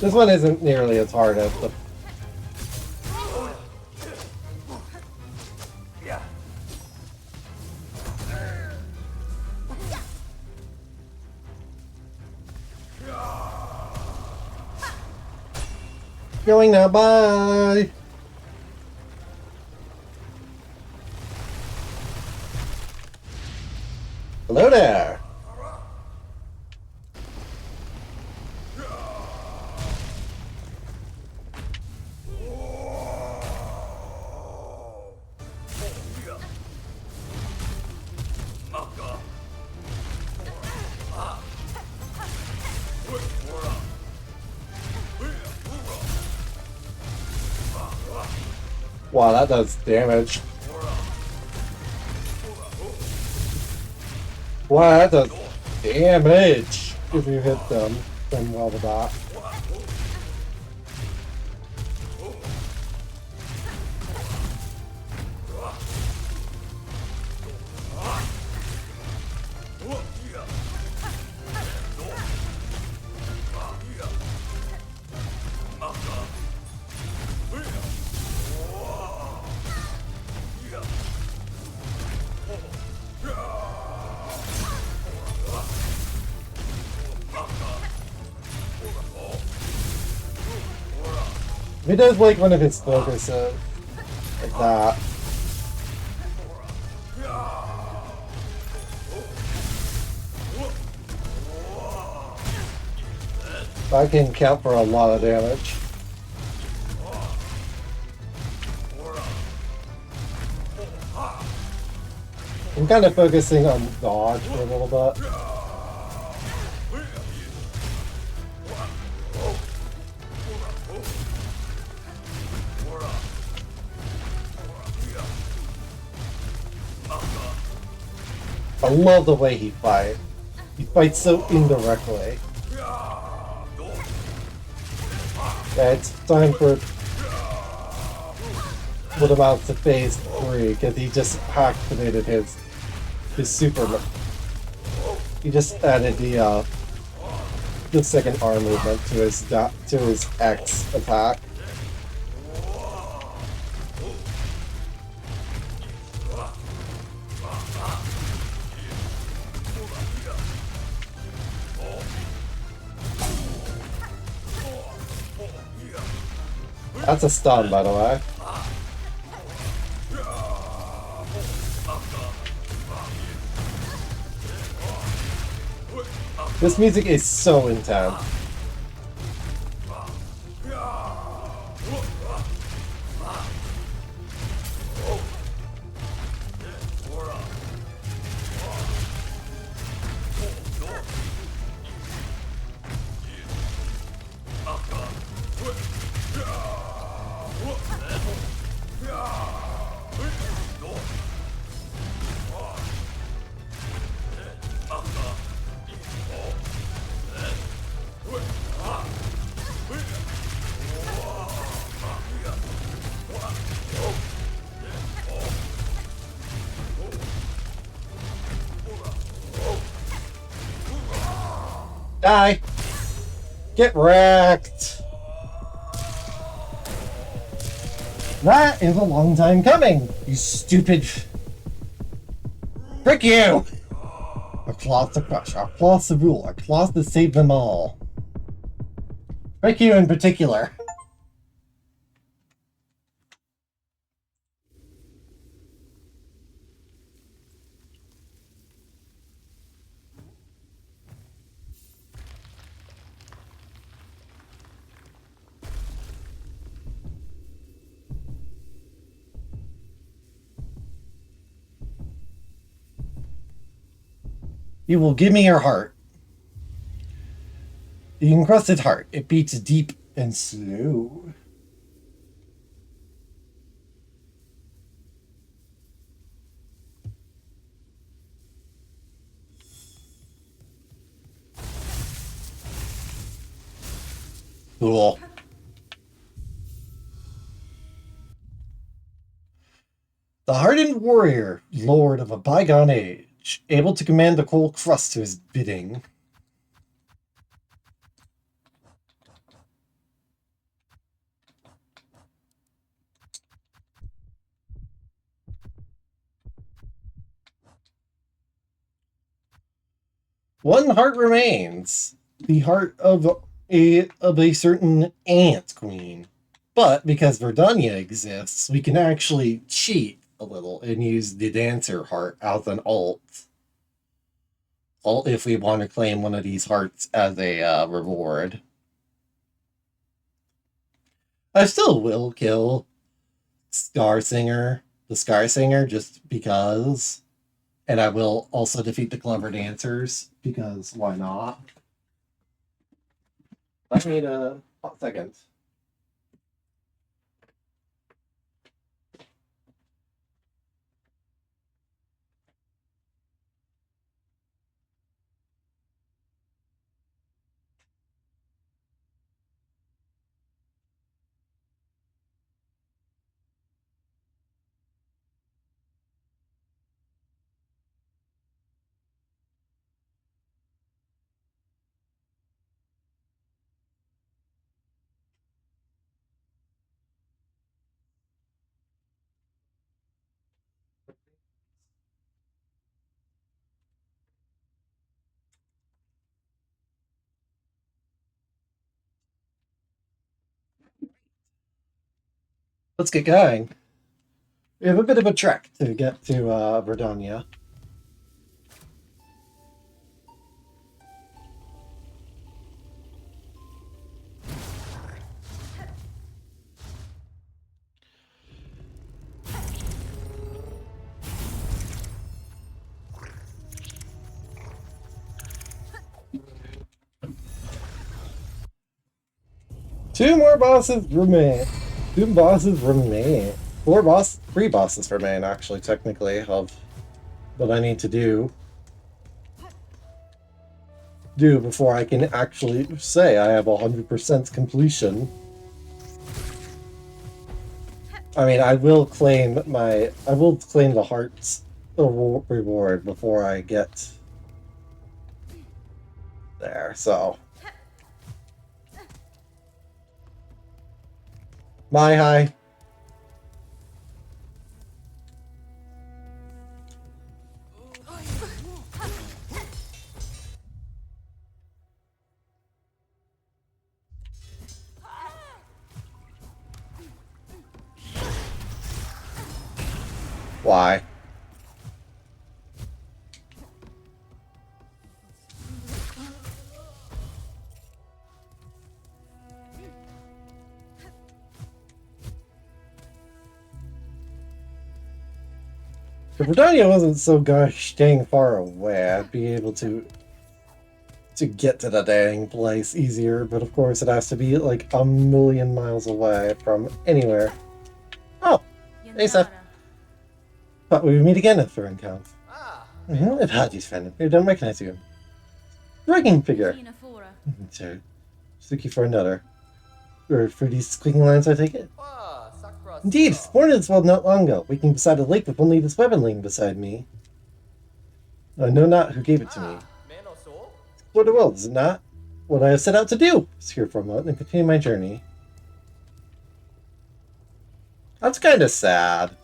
This one isn't nearly as hard as the... Going now, bye! Hello there! Wow, that does damage. Wow, that does damage if you hit them well with that. He does like one of his focuses, like that. That can count for a lot of damage. I'm kind of focusing on dodge for a little bit. I love the way he fights. He fights so indirectly. Yeah, it's time for what amounts to phase 3, because he just activated his super. He just added the second arm movement to his X attack. That's a stun, by the way. This music is so intense. Die! Get wrecked! That is a long time coming, you stupid... Frick you! A clause to crush, a clause to rule, a clause to save them all. Frick you in particular. You will give me your heart. The encrusted heart. It beats deep and slow. Cool. The hardened warrior, lord of a bygone age, able to command the cold crust to his bidding. One heart remains, the heart of a certain ant queen. But because Verdania exists, we can actually cheat a little and use the dancer heart as an alt. Alt if we want to claim one of these hearts as a reward. I still will kill the Scar Singer, just because. And I will also defeat the Clever Dancers, because why not? I need a second. Let's get going. We have a bit of a trek to get to Verdonia. Two more bosses remain. Two bosses remain. Three bosses remain, actually, technically, of what I need to do before I can actually say I have 100% completion. I mean, I will claim the heart's reward before I get there, so. My high. Why? If Britannia wasn't so gosh dang far away, I'd be able to get to the dang place easier, but of course it has to be like a million miles away from anywhere. Oh, hey Seth. Thought we would meet again at Thurincount. Apologies, friend. I don't recognize you. Striking figure. So, sticky for another. Or for these squeaking lines, I take it? Indeed, born in this world not long ago, waking beside a lake with only this weapon laying beside me. I know not who gave it to me. Explore the world, is it not? What I have set out to do is here for a moment and continue my journey. That's kind of sad.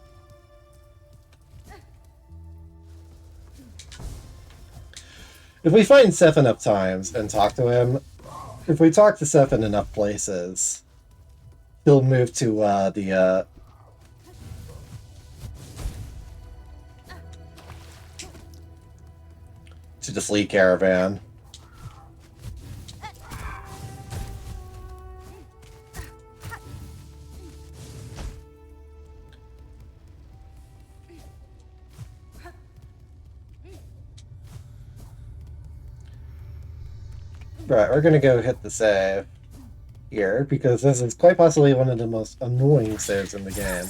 If we find Seth enough times and talk to him, if we talk to Seth in enough places, he'll move to the Fleet Caravan. Right, we're gonna go hit the save here because this is quite possibly one of the most annoying saves in the game.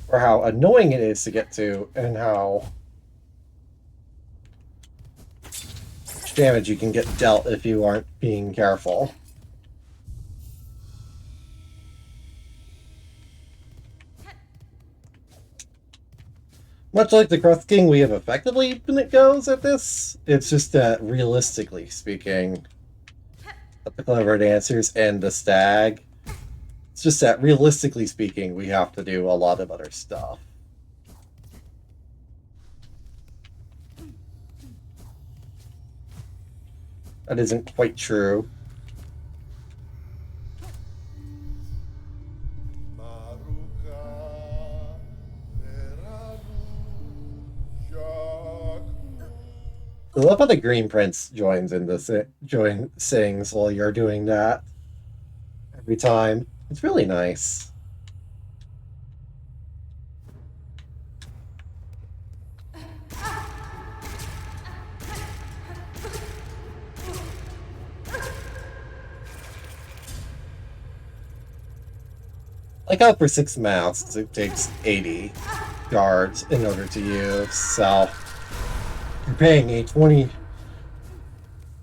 Or how annoying it is to get to, and how much damage you can get dealt if you aren't being careful. Much like the Cross King, we have effectively been it goes at this. It's just that, realistically speaking, the Clever Dancers and the Stag, it's just that, realistically speaking, we have to do a lot of other stuff. That isn't quite true. I love how the Green Prince joins in the sings while you're doing that every time. It's really nice. Like how for 6 mounts it takes 80 guards in order to use, so you're paying a 20.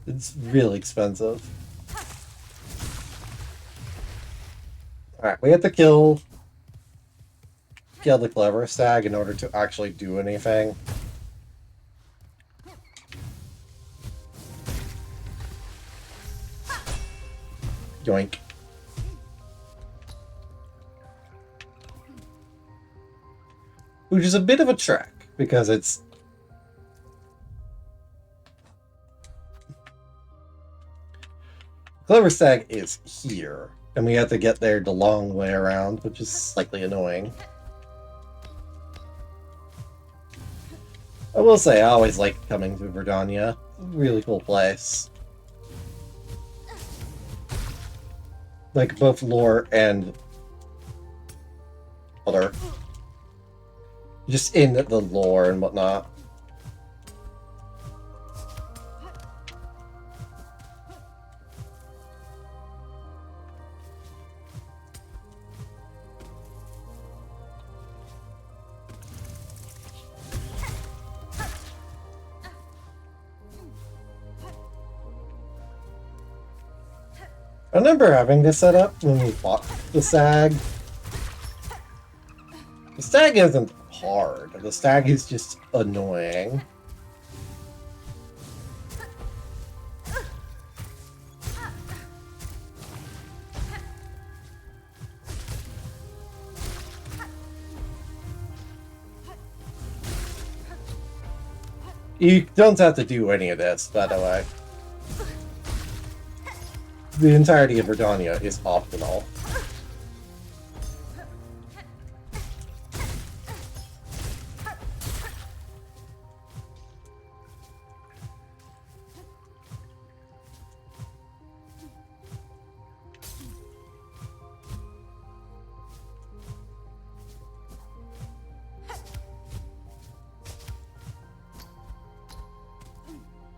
It's really expensive. Alright, we have to kill the Clever Stag in order to actually do anything. Yoink. Which is a bit of a trek, because it's... Clever Stag is here, and we have to get there the long way around, which is slightly annoying. I will say, I always like coming to Verdania. Really cool place. Like, both lore and other. Just in the lore and whatnot. I remember having this set up when we fought the stag. The stag isn't hard. The stag is just annoying. You don't have to do any of this, by the way. The entirety of Verdonia is optional.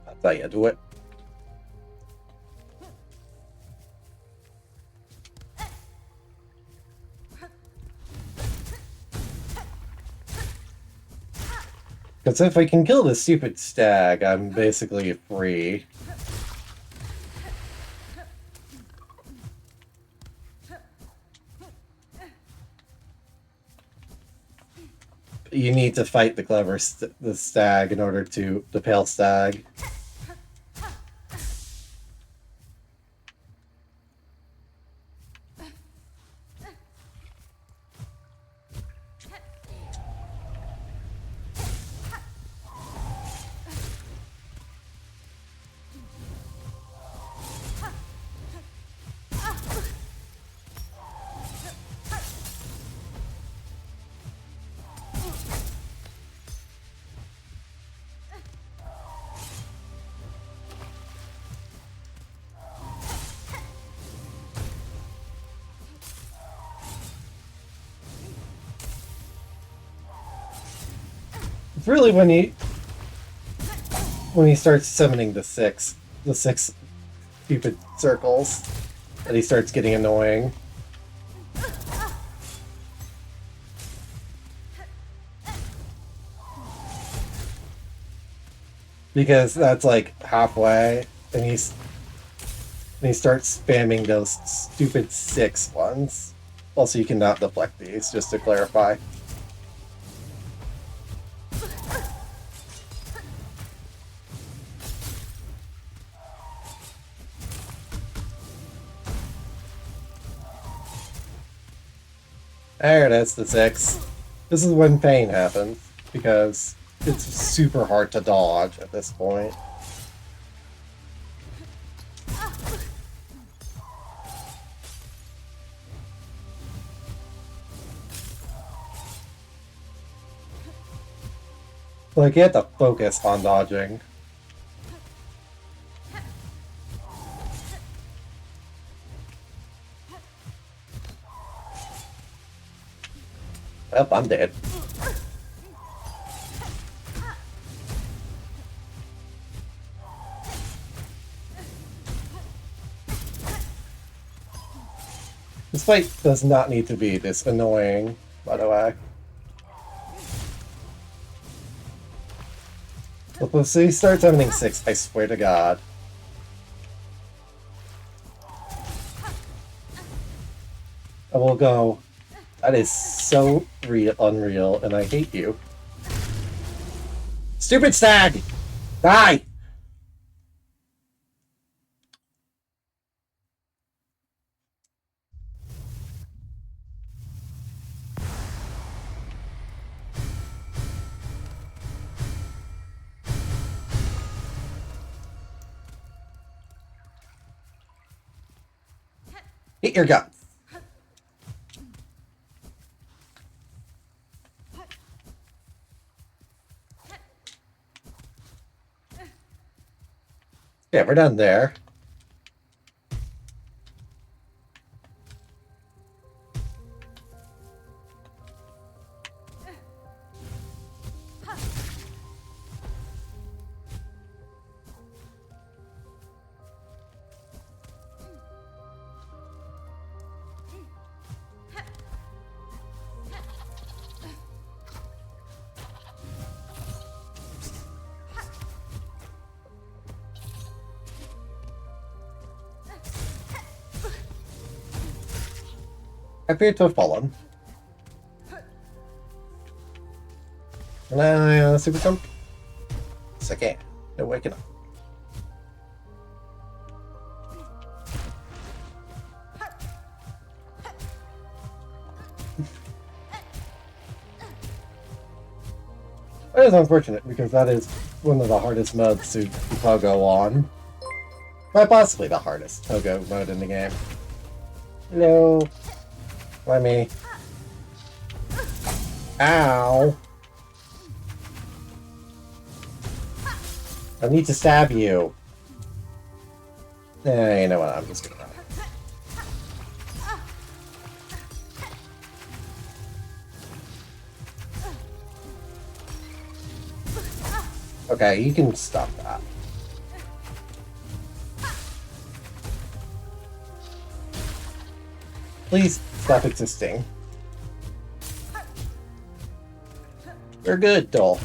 That's how you do it. Because if I can kill this stupid stag, I'm basically free. You need to fight the clever the stag in order to... the pale stag. It's really when he starts summoning the six stupid circles that he starts getting annoying. Because that's like halfway, and he starts spamming those stupid 6 ones. Also, you cannot deflect these, just to clarify. There it is, the 6. This is when pain happens, because it's super hard to dodge at this point. Like, you have to focus on dodging. Well, I'm dead. This fight does not need to be this annoying, by the way. Look, once he starts summoning 6, I swear to God. I will go, that is so unreal, and I hate you. Stupid stag! Die! Hit your guts. Yeah, we're done there. I appear to have fallen. Can I super jump? Yes, I can. No waking up. That is unfortunate because that is one of the hardest modes to pogo on. Quite possibly the hardest pogo mode in the game. Hello. Let me. Ow. I need to stab you. You know what? I'm just gonna. Okay, you can stop that. Please stop existing. You're good, doll.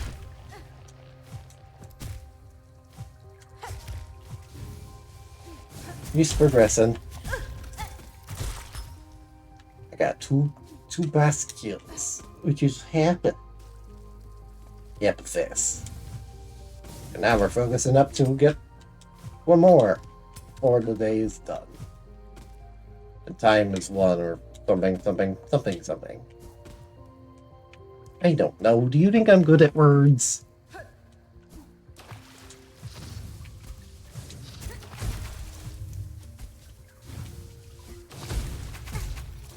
He's progressing. I got two baskets, which is happy. Yep, this. And now we're focusing up to get one more, or the day is done. And time is one, or something. I don't know. Do you think I'm good at words?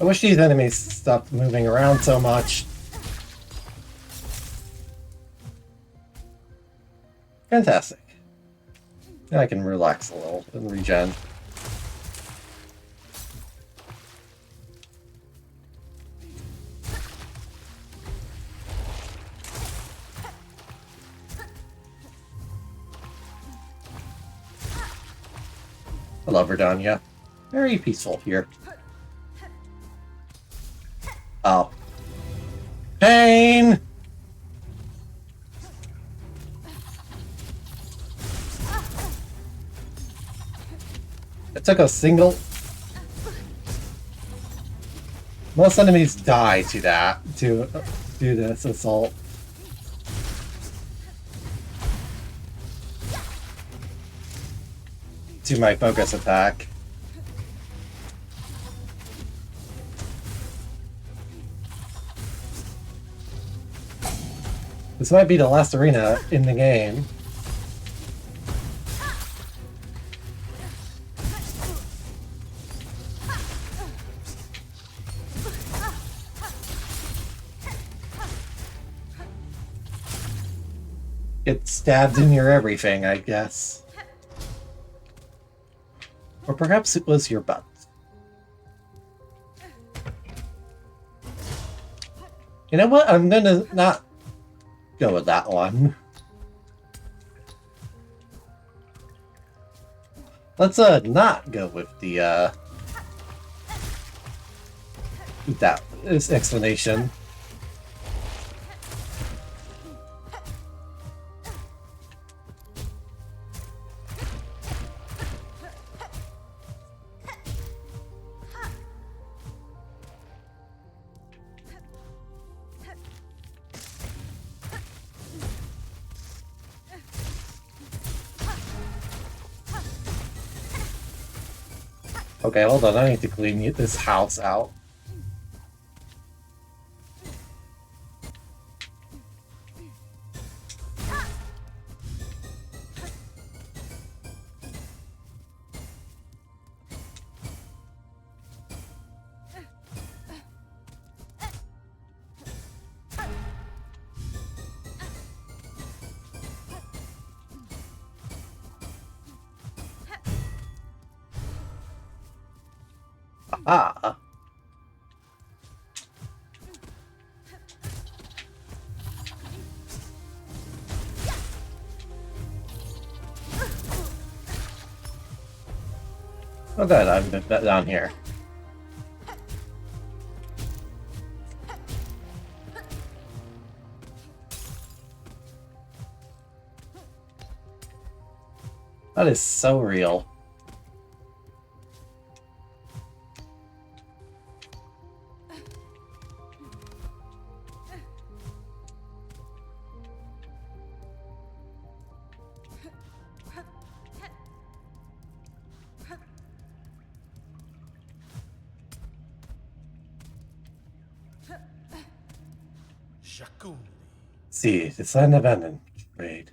I wish these enemies stopped moving around so much. Fantastic. Now I can relax a little and regen. I love Verdonia. Very peaceful here. Oh. Pain! It took a single... Most enemies die to that, to do this assault. To my focus attack. This might be the last arena in the game. Get stabbed in your everything, I guess. Or perhaps it was your butt. You know what? I'm gonna not go with that one. Let's not go with the this explanation. Okay, hold on. I need to clean this house out. Ah. Oh good, I'm down here. That is so real. See, this land abandoned, betrayed.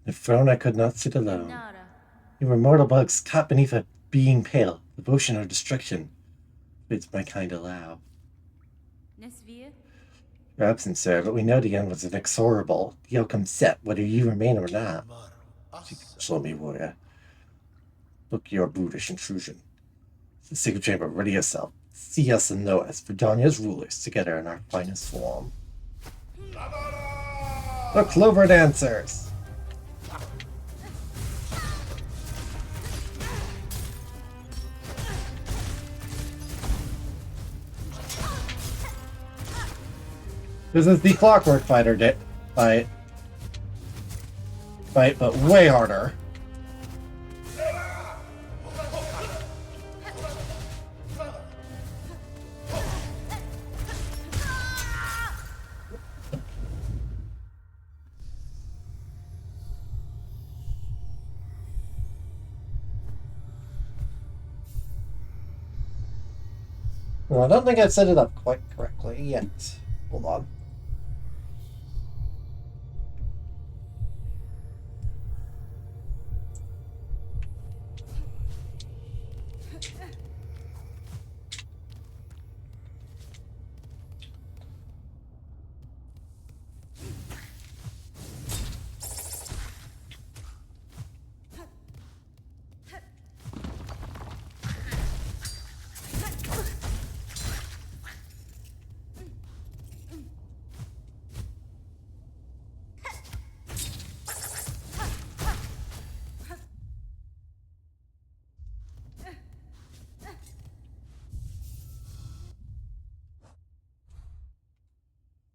The throne I could not sit alone. You were mortal bugs caught beneath a being pale, devotion or destruction. Bids my kind allow. Your absence, sir, but we know the end was inexorable. The outcome set, whether you remain or not. Show me, warrior. Look your brutish intrusion. The secret chamber, ready yourself. See us and know us, Verdania's rulers, together in our finest form. The Clover Dancers! This is the Clockwork Fighter fight, but way harder. Well, I don't think I've set it up quite correctly yet. Hold on.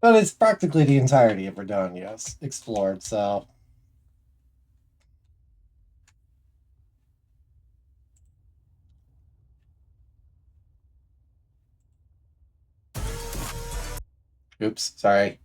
But it's practically the entirety of Verdania explored, so... Oops, sorry.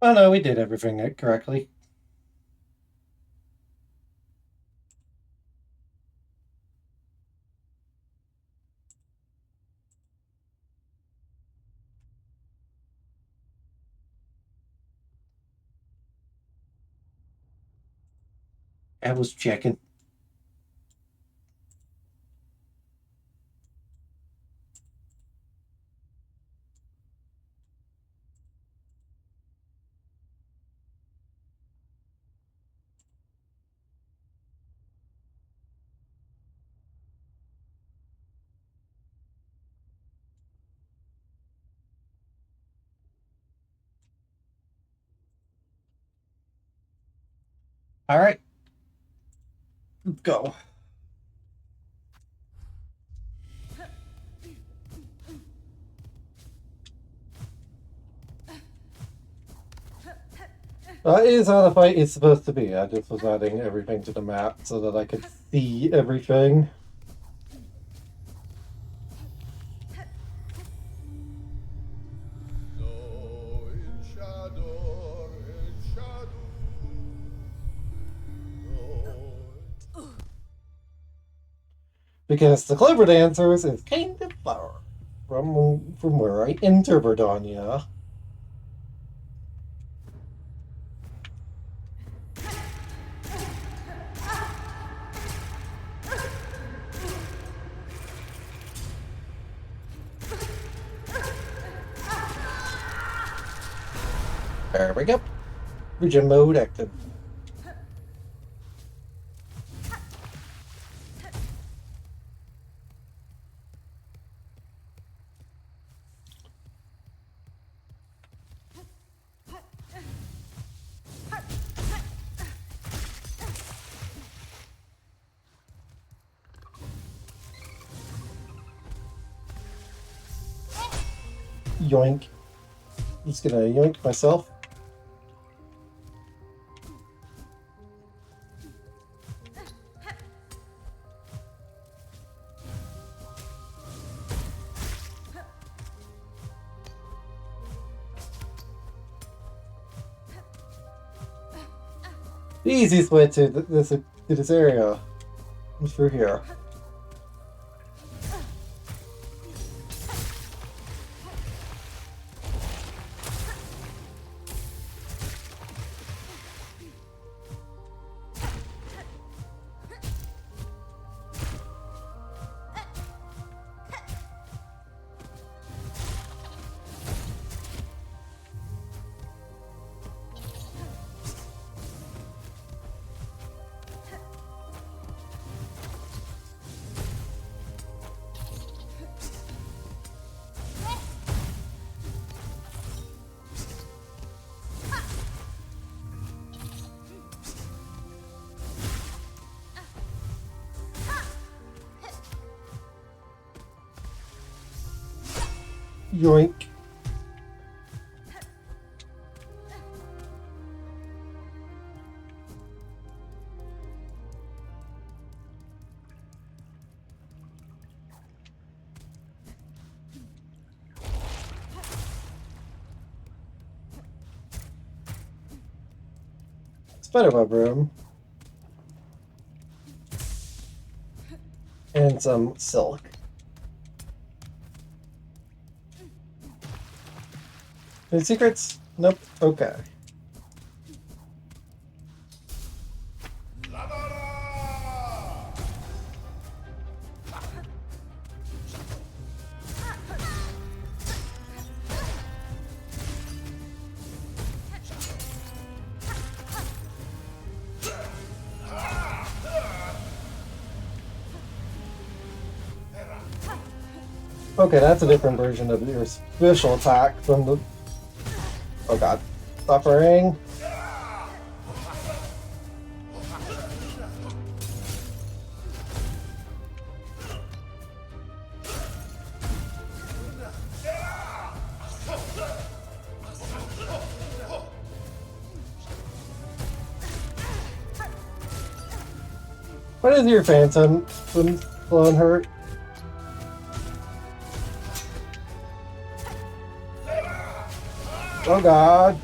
Oh no, we did everything correctly. I was checking. Alright. Let's go. That is how the fight is supposed to be. I just was adding everything to the map so that I could see everything. Because the Clover Dancers is kind of far from where I enter Verdania. There we go. Region mode active. Yoink. Just gonna yoink myself. The easiest way to this area is through here. Yoink. Spiderweb room. And some silk. Any secrets? Nope. Okay. Okay, that's a different version of your special attack from the... Oh god. Suffering. What is your phantom when blowing hurt? Oh god.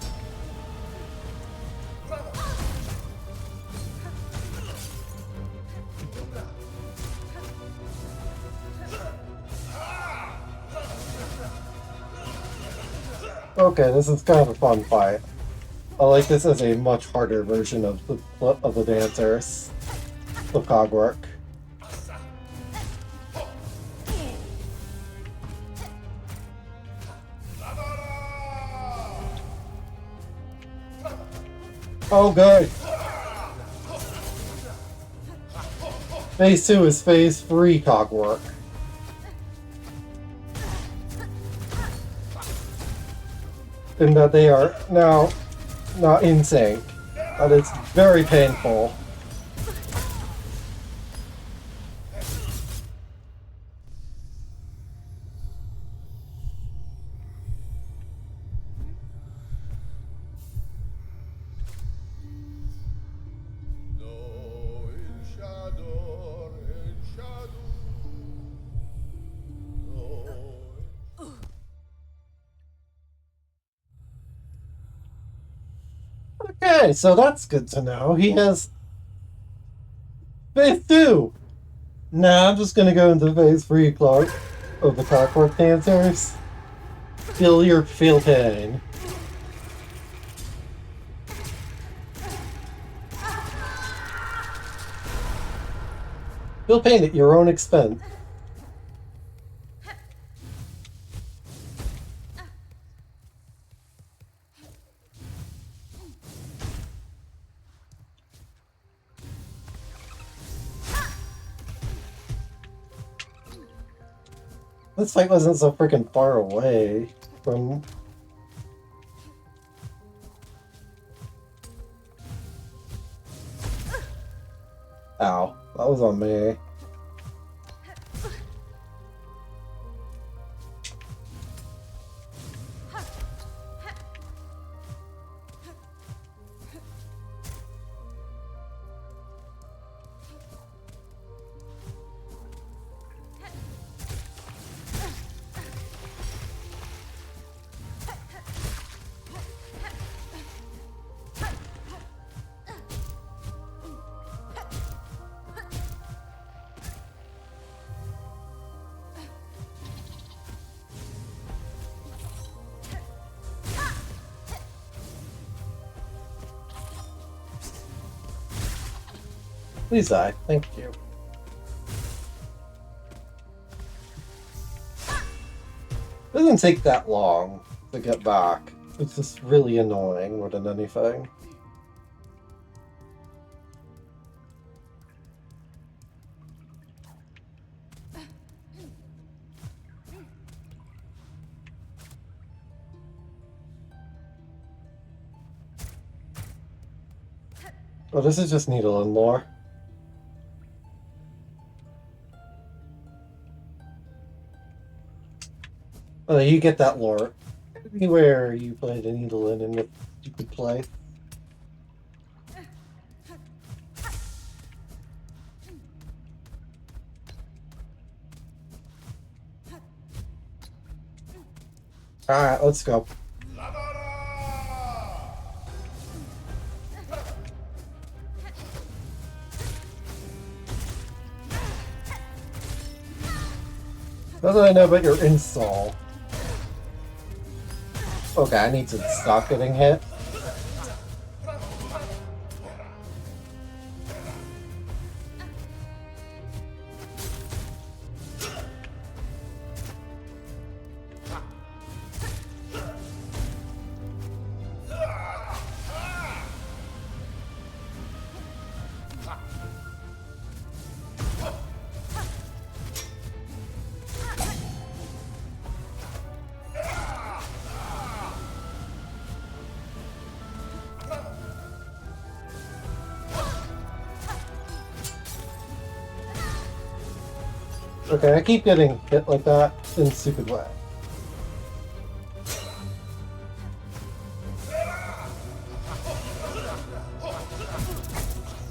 Okay, this is kind of a fun fight. I like this as a much harder version of the dancers of Cogwork. Oh good. Phase 2 is phase 3 Cogwork. In that they are now not in sync. And it's very painful. Okay, so that's good to know. He has phase 2. Now I'm just gonna go into phase 3 Clark of the Clockwork Dancers. Feel pain. Feel pain at your own expense. This fight wasn't so freaking far away from... Ow, that was on me. Please die. Thank you. It doesn't take that long to get back. It's just really annoying more than anything. Oh, this is just needle and lore. Oh, you get that lore anywhere you play the needle in the stupid play. Alright, let's go. What do I know about your install? Okay, I need to stop getting hit. Okay, I keep getting hit like that in a stupid way.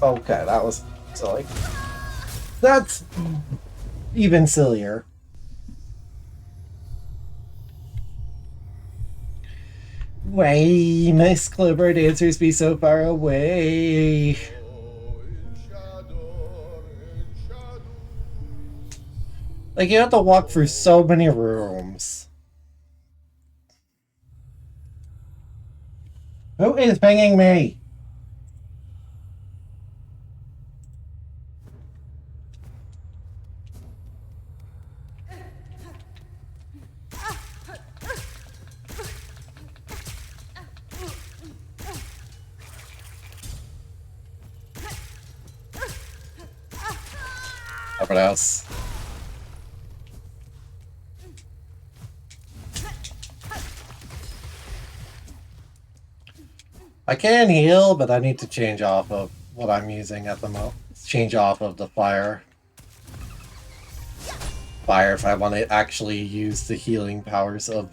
Okay, that was silly. That's even sillier. Why must clever dancers be so far away? Like, you have to walk through so many rooms. Who is pinging me? Everyone else. I can heal, but I need to change off of what I'm using at the moment. Change off of the fire. Fire if I want to actually use the healing powers of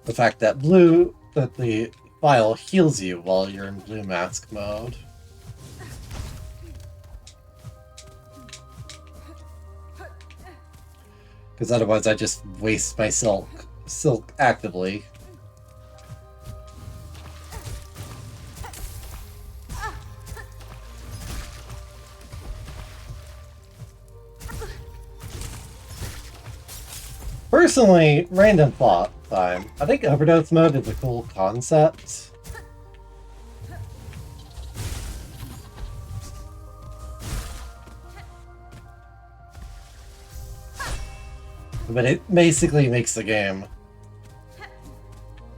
the fact that the vial heals you while you're in blue mask mode. Because otherwise I just waste my silk actively. Personally, random thought time. I think overdose mode is a cool concept. But it basically makes the game.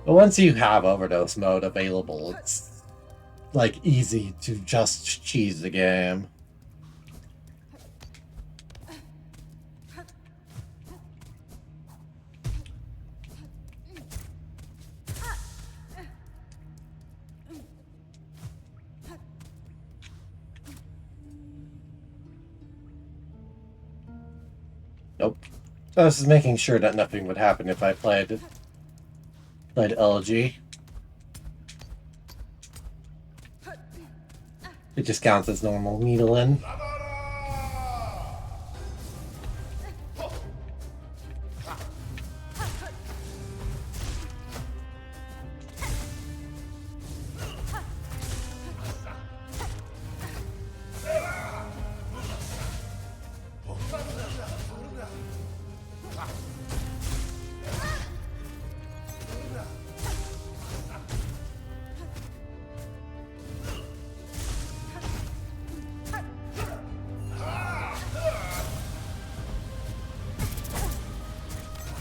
But once you have overdose mode available, it's like easy to just cheese the game. Nope. I was just making sure that nothing would happen if I played LG. It just counts as normal needling.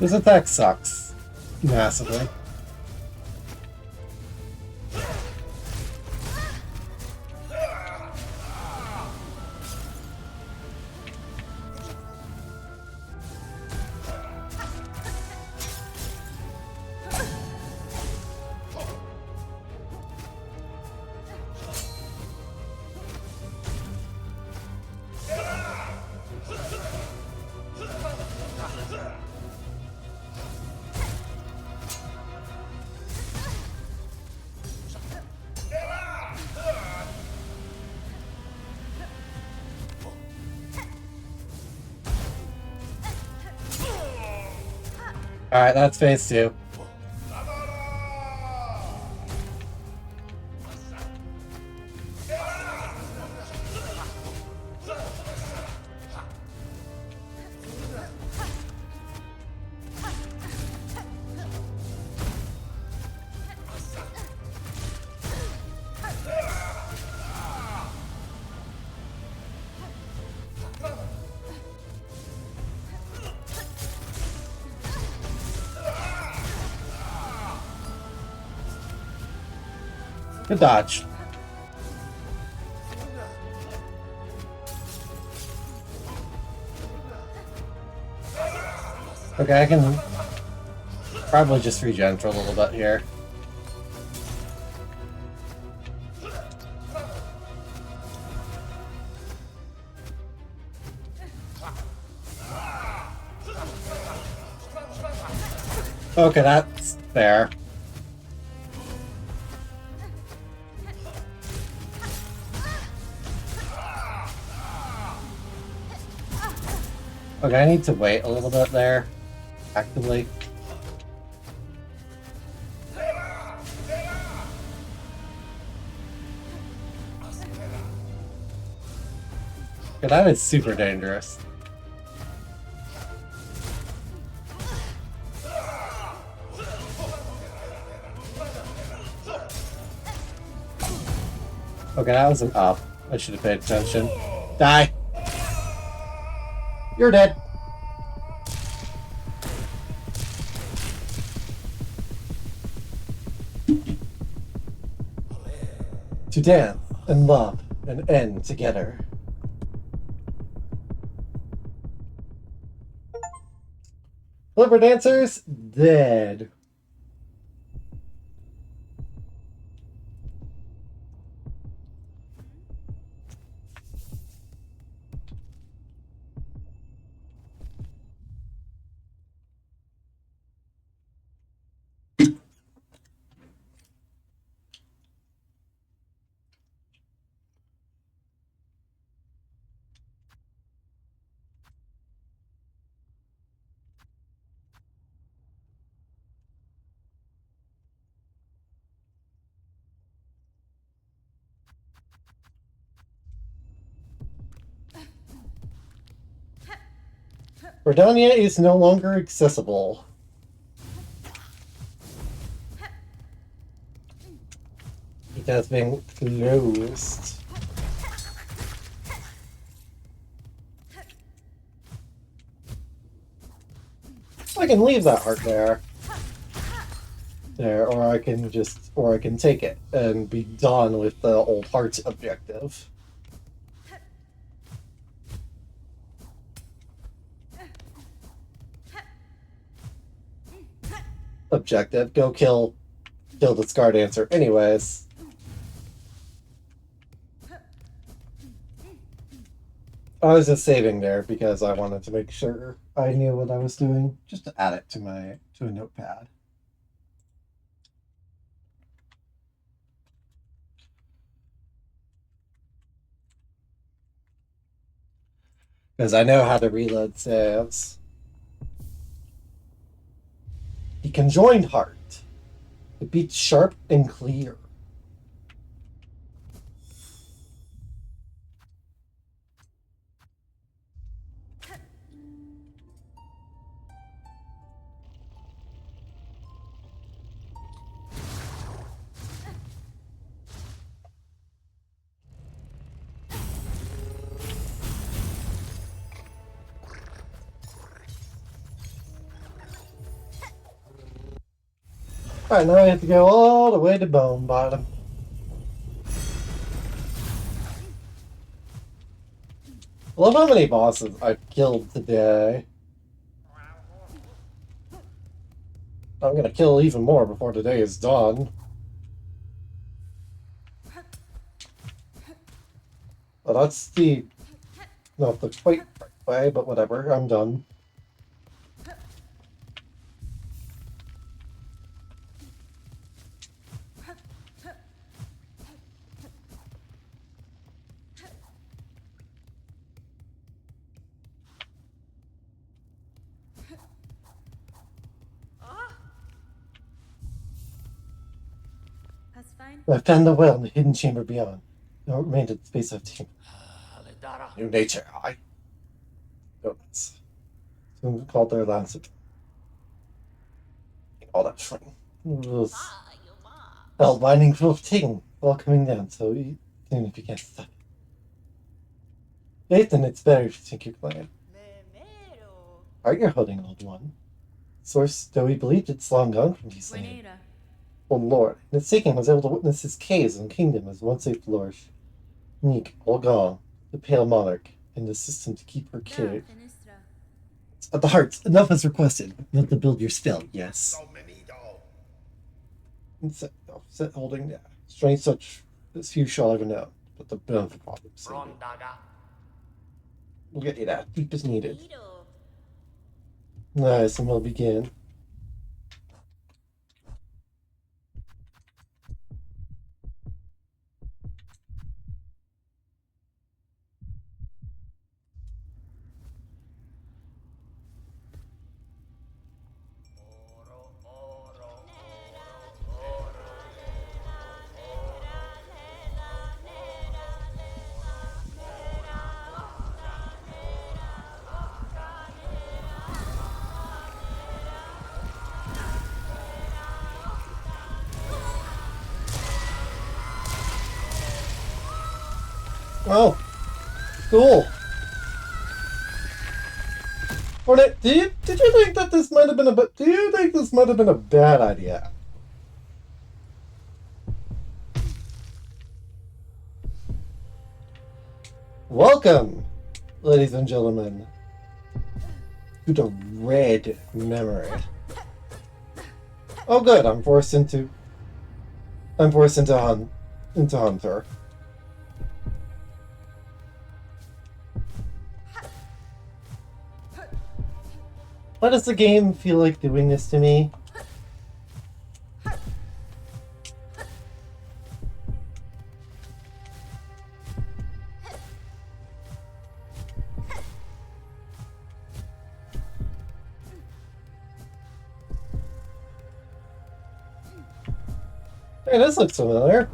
This attack sucks. Massively. Alright, that's phase 2. Good dodge. Okay, I can probably just regen for a little bit here. Okay, that's fair. Okay, I need to wait a little bit there, actively. Okay, that is super dangerous. Okay, that was an up. I should have paid attention. Die! You're dead! To dance and love and end together. Flipper dancers, dead. Verdonia is no longer accessible. It has been closed. I can leave that heart there. There, or I can take it and be done with the old heart objective. Objective, go kill the Scar Dancer anyways. I was just saving there because I wanted to make sure I knew what I was doing, just to add it to a notepad. Because I know how to reload saves. The conjoined heart. It beats sharp and clear. Alright, now I have to go all the way to Bone Bottom. I love how many bosses I've killed today. I'm gonna kill even more before today is done. Well, that's not the quite right way, but whatever, I'm done. That's fine. I found the well in the hidden chamber beyond. Now it remained in the space of team. New nature, I. Notes. Soon called their lancet. All that shrine. Hell, binding full of ting, all coming down, so soon if you can't stop it. Then it's better if you take your plan. Are you holding, old one? Source, though we believed it's long gone from these lands. Oh Lord, and its seeking was able to witness his caves and kingdom as once they flourished. Neek, all gone, the pale monarch, and the system to keep her cave. At the heart, enough is requested. Not to build your spell, yes. Set holding, yeah. Strength such as few shall ever know, but the benefit problems. We'll get you that. Deep is needed. Nice, and we'll begin. Oh, cool. Hornet, did you think that this might have been do you think this might have been a bad idea? Welcome, ladies and gentlemen, to the red memory. Oh good, I'm forced into Hunter. Why does the game feel like doing this to me? Hey, this looks familiar.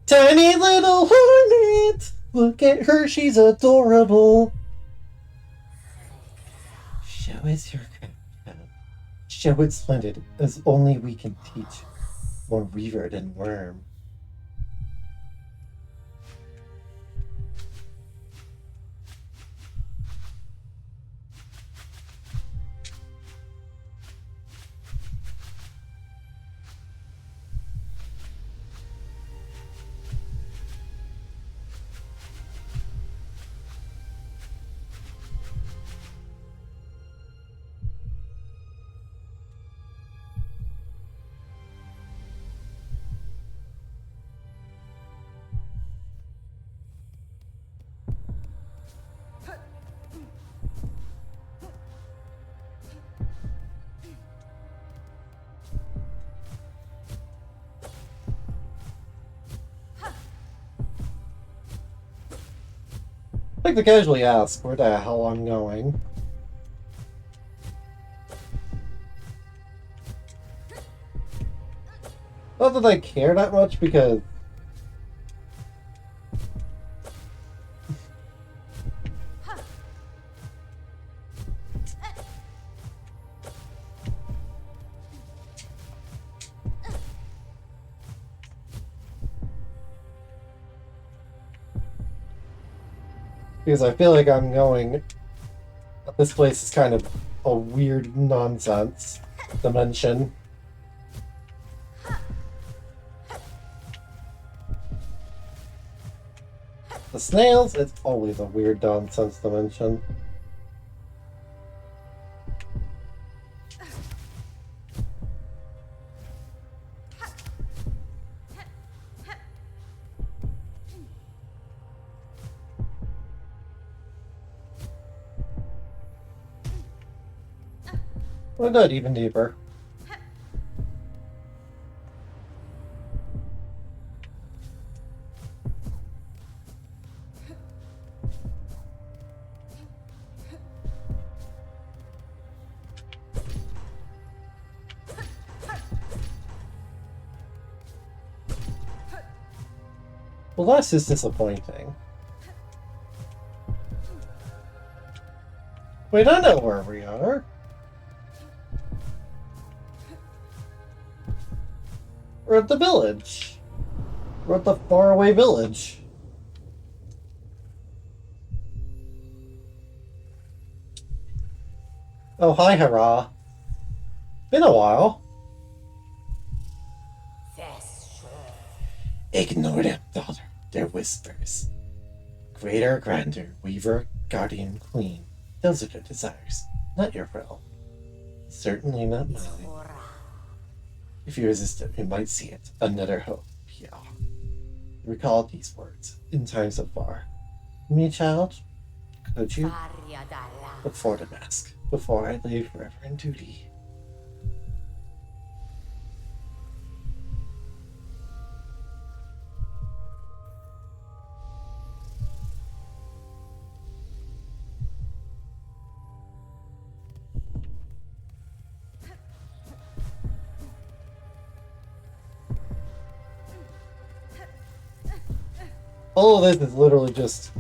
Tiny little hornet! Look at her, she's adorable! Show us your craft. Show it splendid, as only we can teach. More weaver than worm. I like to casually ask where the hell I'm going. Not that I care that much because Because I feel like I'm going... This place is kind of a weird nonsense dimension. The snails, it's always a weird nonsense dimension. Well, not even deeper. Well, that's just disappointing. Wait, I know where we are. We're at the village. We're at the faraway village. Oh, hi, Hurrah. Been a while. Ignore them, daughter. They're whispers. Greater, grander, weaver, guardian, queen. Those are their desires, not your will. Certainly not mine. If you resist it, you might see it. Another hope. Yeah. Recall these words in times of war. Me, child? Could you? Before the mask. Before I leave forever in duty. All of this is literally just,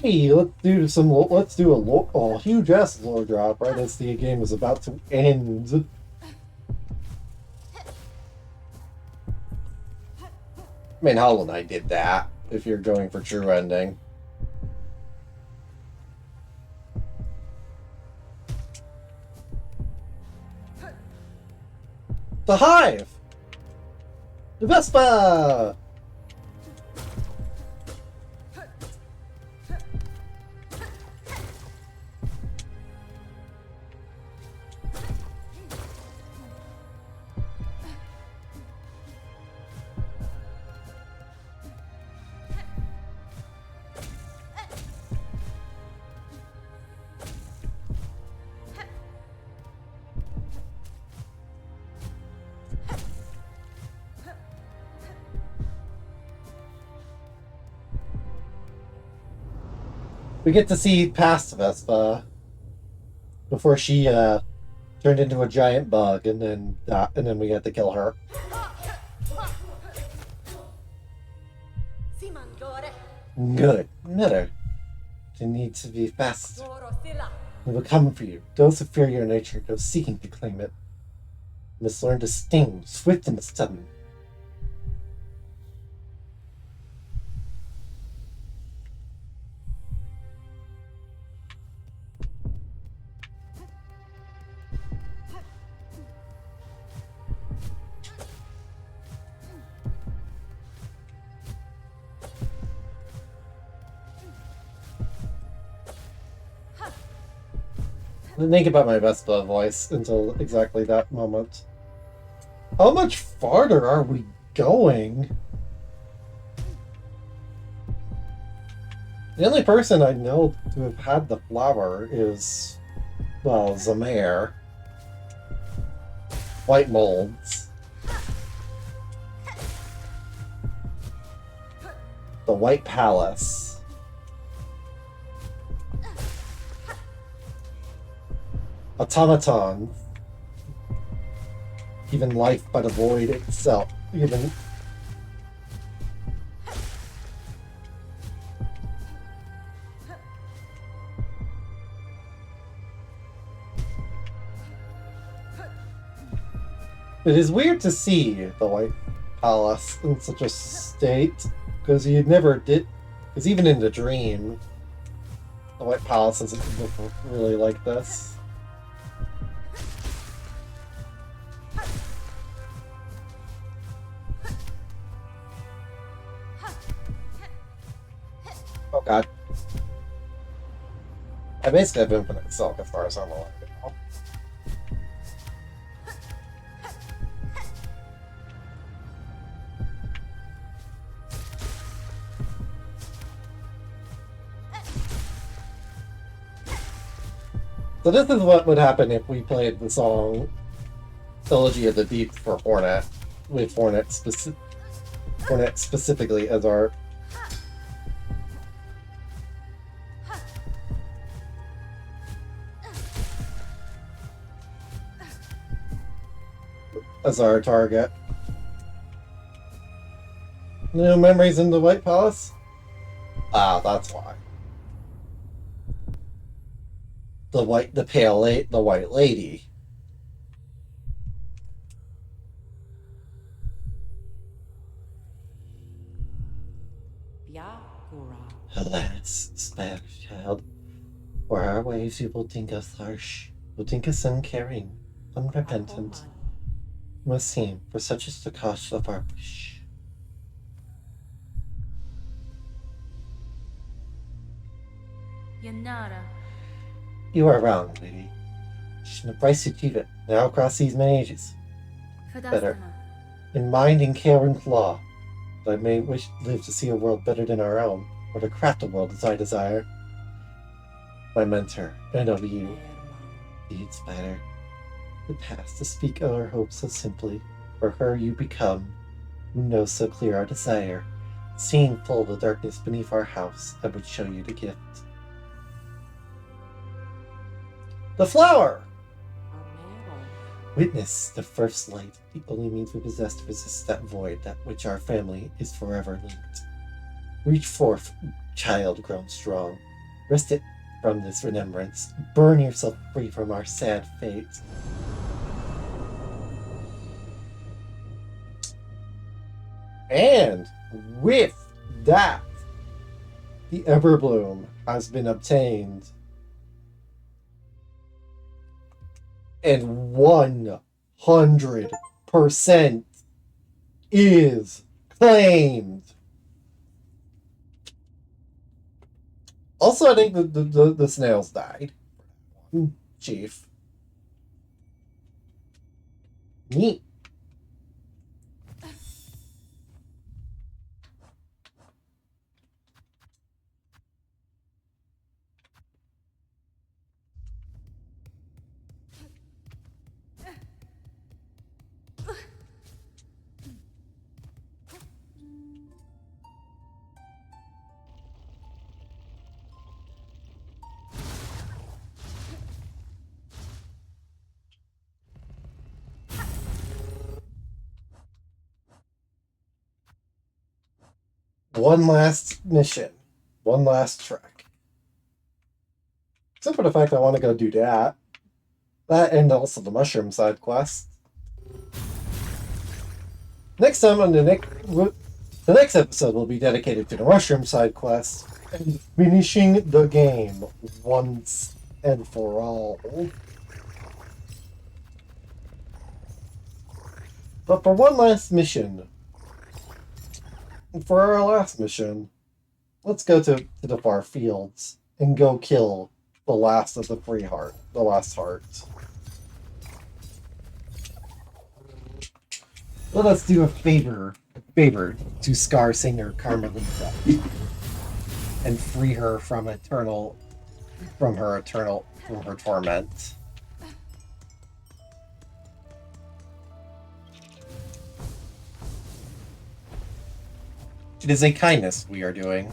hey, let's do a huge ass lore drop right as the game is about to end. I mean, Hollow Knight did that, if you're going for true ending. The Hive! The Vespa! We get to see past Vespa before she turned into a giant bug, and then we get to kill her. Good. Better. You need to be fast. We will come for you. Those who fear your nature go seeking to claim it. You must learn to sting, swift and sudden. I didn't think about my Vespa voice until exactly that moment. How much farther are we going? The only person I know to have had the flower is, well, Zamir. White molds. The White Palace. Automaton. Even life by the void itself. Even... It is weird to see the White Palace in such a state, because you never did... Because even in the dream, The White Palace doesn't look really like this. Oh god. I basically have infinite silk as far as I'm aware now. So this is what would happen if we played the song Trilogy of the Deep for Hornet, with Hornet specifically as our target. No memories in the White Palace? Ah, that's why. The white lady. Alas, Spanish child, for our ways you will think us harsh, will think us uncaring, unrepentant. Must seem, for such is the cost of our wish. Yanara. You are wrong, lady. Shouldn't have priced to achieve it, now across these many ages. Better. In mind and care and claw, that I may wish to live to see a world better than our own, or to craft a world as I desire. My mentor, and of you, deeds matter. The past to speak of our hopes so simply, for her you become, who knows so clear our desire. Seeing full the darkness beneath our house, I would show you the gift. The flower! Witness the first light, the only means we possess to resist that void, that which our family is forever linked. Reach forth, child grown strong. Wrest it from this remembrance. Burn yourself free from our sad fate. And with that, the Everbloom has been obtained. And 100% is claimed. Also, I think the snails died. Chief. Neat. One last mission. One last trek. Except for the fact I want to go do that. That and also the mushroom side quest. Next time on the next episode will be dedicated to the mushroom side quest and finishing the game once and for all. But for one last mission, for our last mission, let's go to the far fields and go kill the last of the the last heart. Let us do a favor to Scar Singer Carmelita and free her from her torment. It is a kindness we are doing.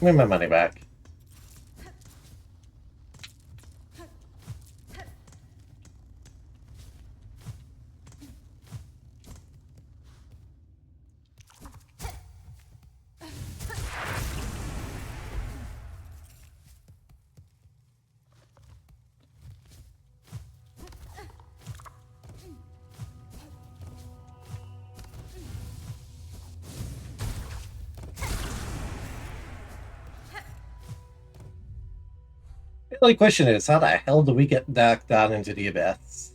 Give me my money back. only question is, how the hell do we get back down into the abyss?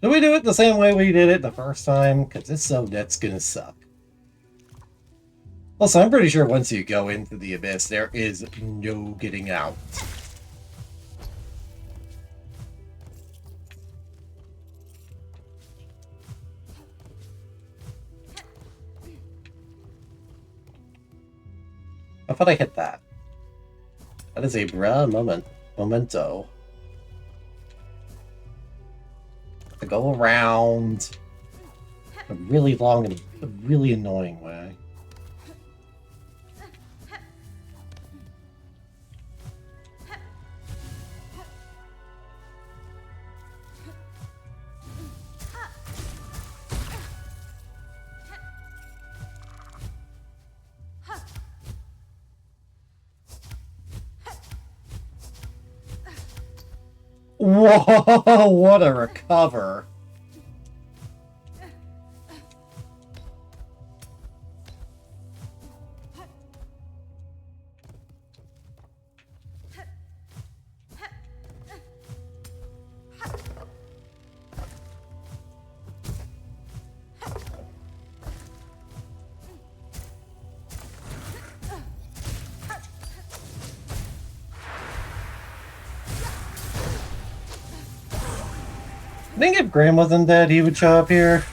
Do we do it the same way we did it the first time? Because if so, that's gonna suck. Also, I'm pretty sure once you go into the abyss, there is no getting out. I thought I hit that. That is a rare memento. To go around a really long and a really annoying way. Whoa, what a recover. I think if Graham wasn't dead, he would show up here.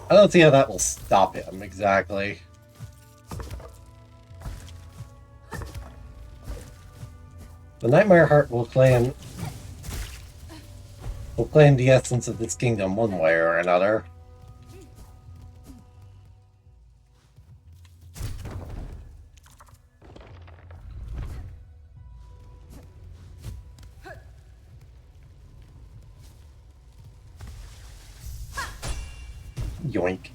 I don't see how that will stop him, exactly. The Nightmare Heart will claim the essence of this kingdom one way or another. Yoink.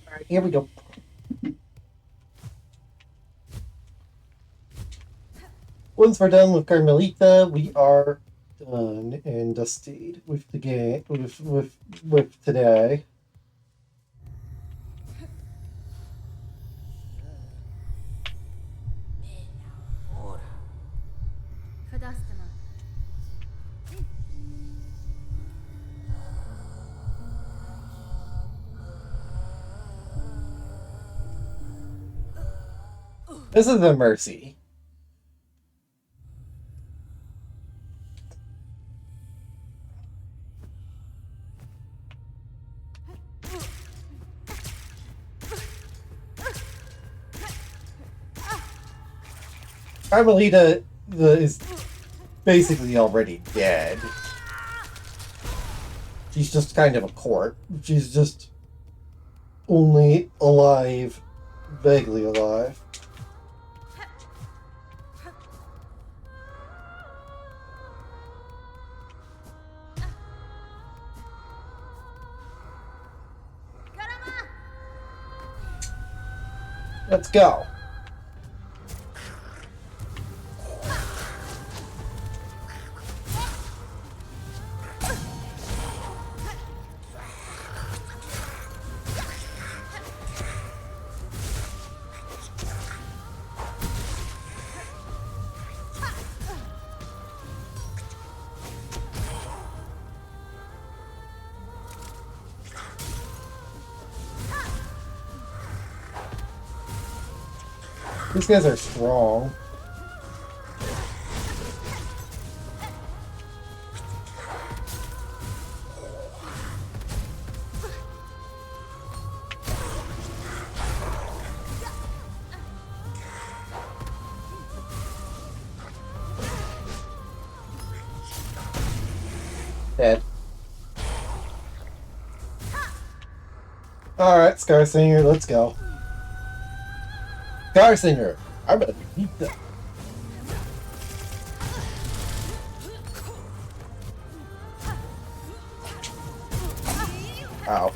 Alright, here we go. Once we're done with Carmelita, we are done and dusted with the game with today. Fadastama. This is the Mercy. Carmelita is basically already dead. She's just kind of a corpse. She's just only alive, vaguely alive. Let's go. These guys are strong. Dead. Alright, Scarsinger, let's go. Scarsinger, I'm gonna beat them. Ow.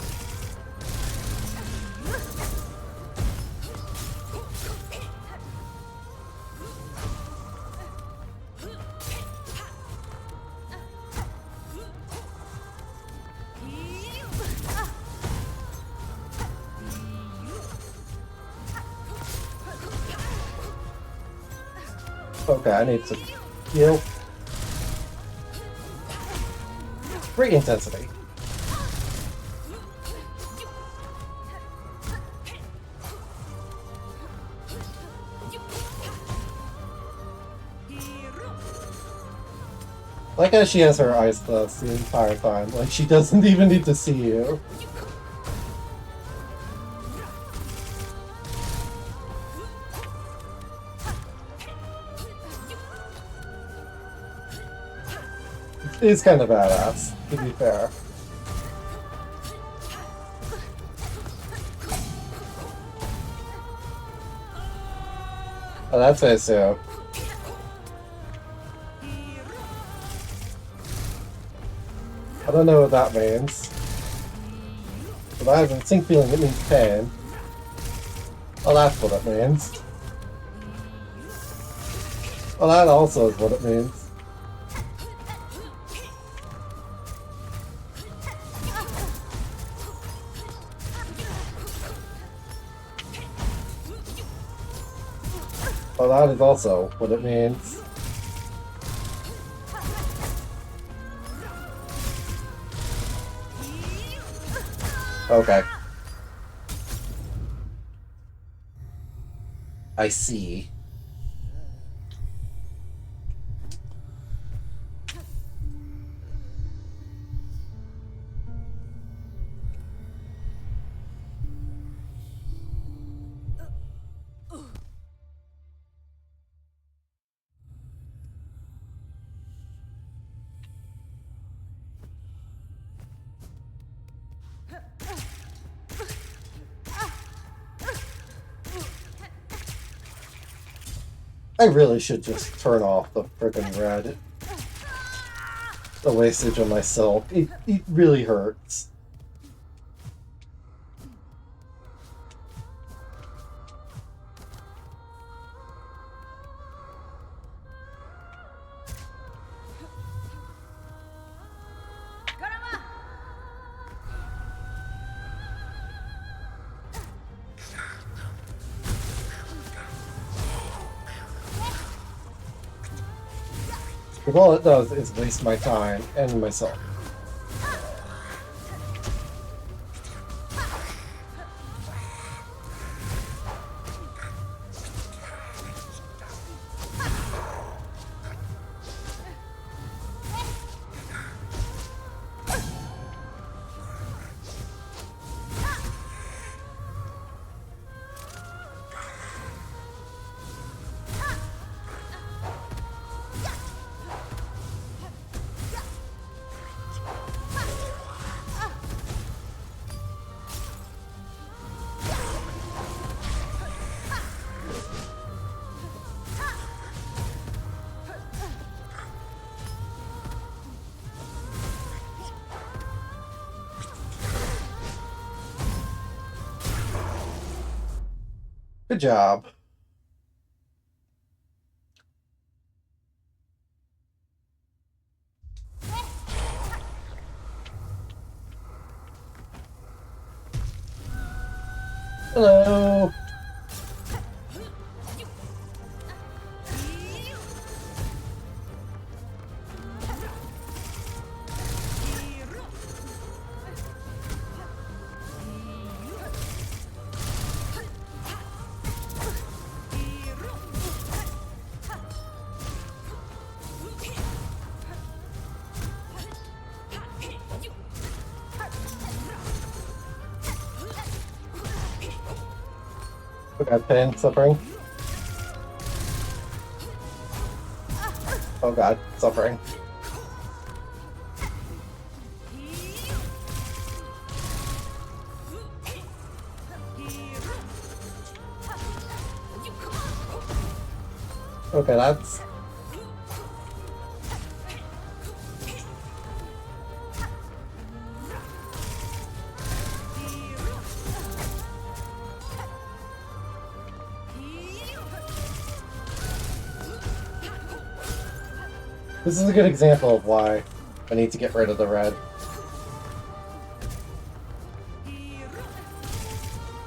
Okay, I need to heal. Great intensity. Like how she has her eyes closed the entire time. Like she doesn't even need to see you. It's kind of badass, to be fair. Oh, that's it, so. I don't know what that means. But I have a distinct feeling it means pain. Oh, that's what it means. Well, that also is what it means. Well, that is also what it means. Okay. I see. I really should just turn off the frickin' red. The wastage on my silk. It really hurts. Because all it does is waste my time and myself. Good job. Hello. Okay, pain, suffering. Oh god, suffering. Okay, that's... This is a good example of why I need to get rid of the red.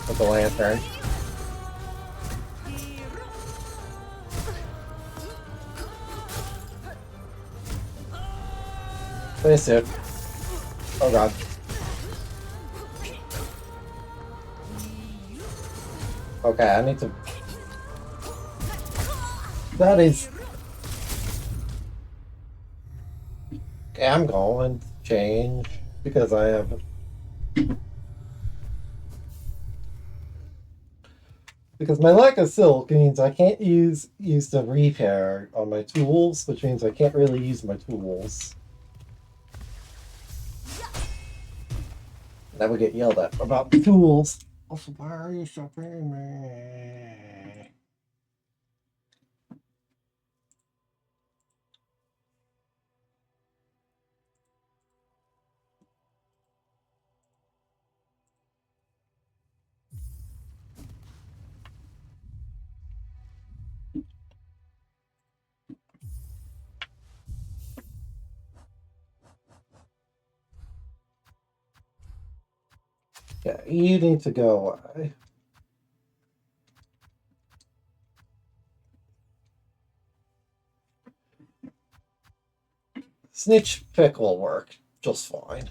With the lantern. Spacesuit. Oh god. Okay, I need to... That is... Okay, I'm going to change because I have... Because my lack of silk means I can't use the repair on my tools, which means I can't really use my tools. And I would get yelled at about the tools. Also, why are you stopping me? Yeah, you need to go away. Snitch pick will work just fine.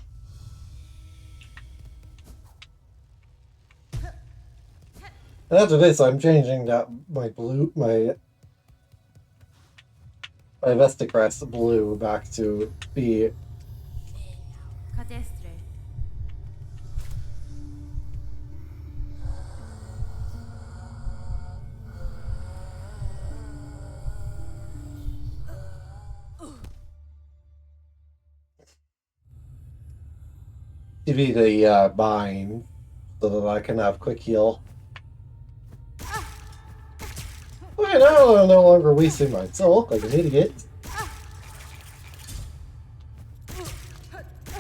And after this, I'm changing that my Vesticrest blue back to be Cadestre. the bind so that I can have quick heal. Okay, now I'm no longer wasting my silk like an idiot.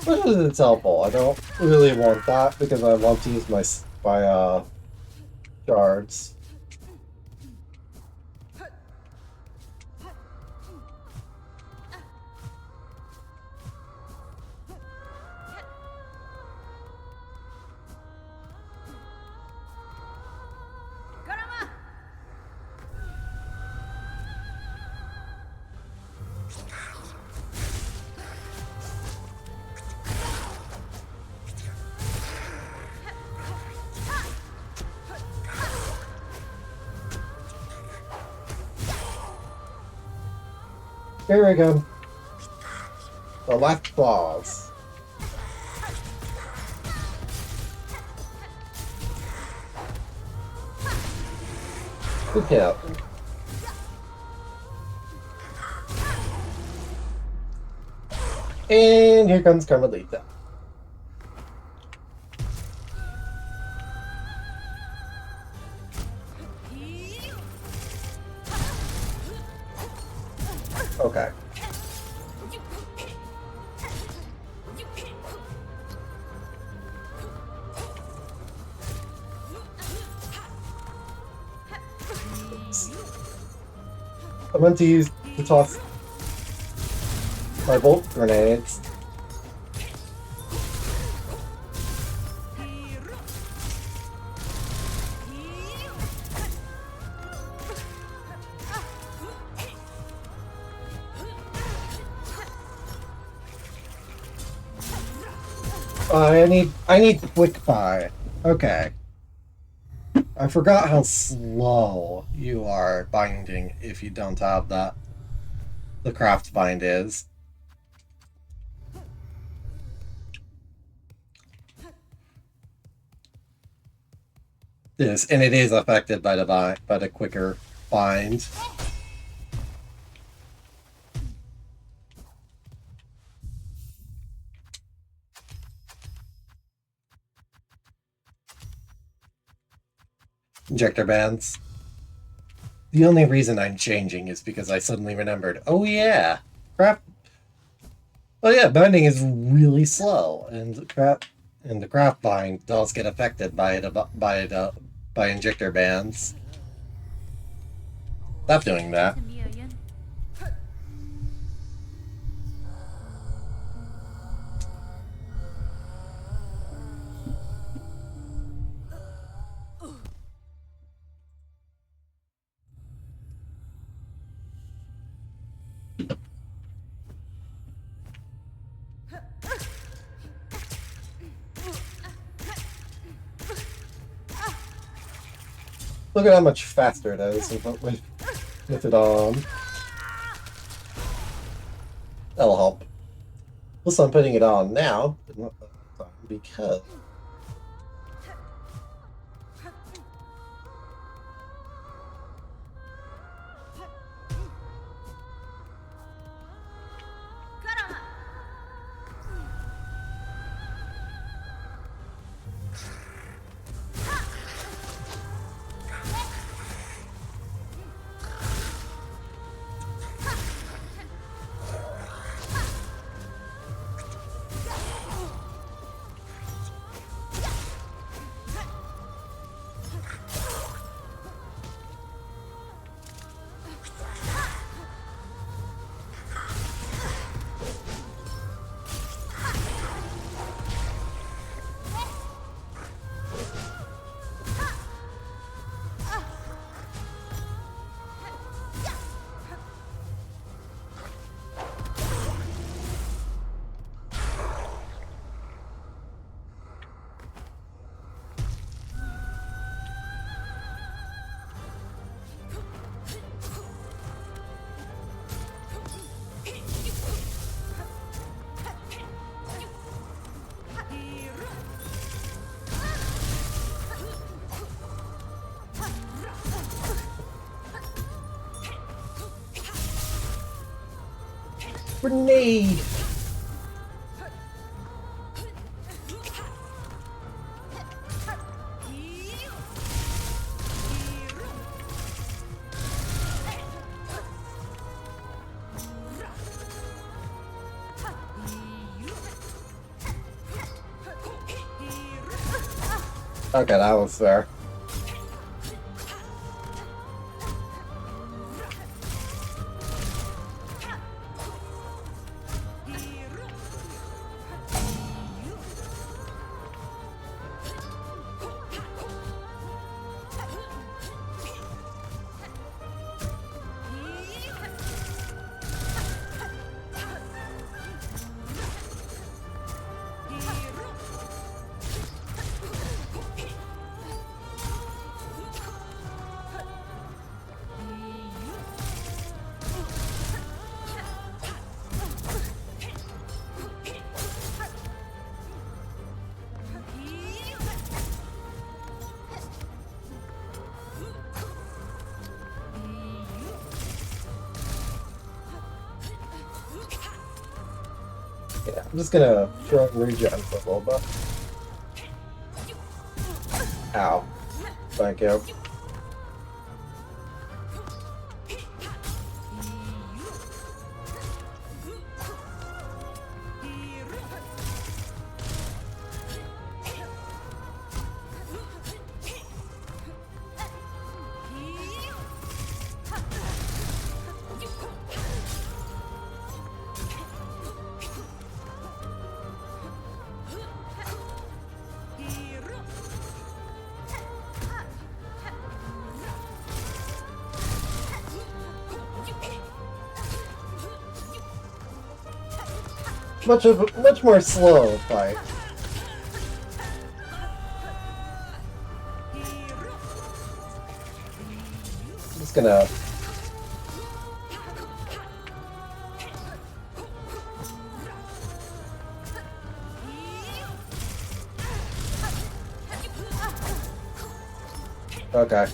Which is helpful. I don't really want that because I want to use my shards. Here we go. The left claws. Good kill. And here comes Carmelita. Okay. I'm going to use to toss my bolt grenades. I need quick buy. Okay. I forgot how slow you are binding if you don't have that. The craft bind is. Yes, and it is affected by the quicker bind. Injector bands. The only reason I'm changing is because I suddenly remembered, oh yeah, crap. Oh yeah, binding is really slow, and the craft bind does get affected by injector bands. Stop doing that. Look at how much faster it is with it on. That'll help. Plus, I'm putting it on now, but not the whole time, because grenade! Okay, that was fair. Yeah, I'm just gonna throw and regen for a little bit. Ow. Thank you. Much more slow fight. I'm just gonna. Okay.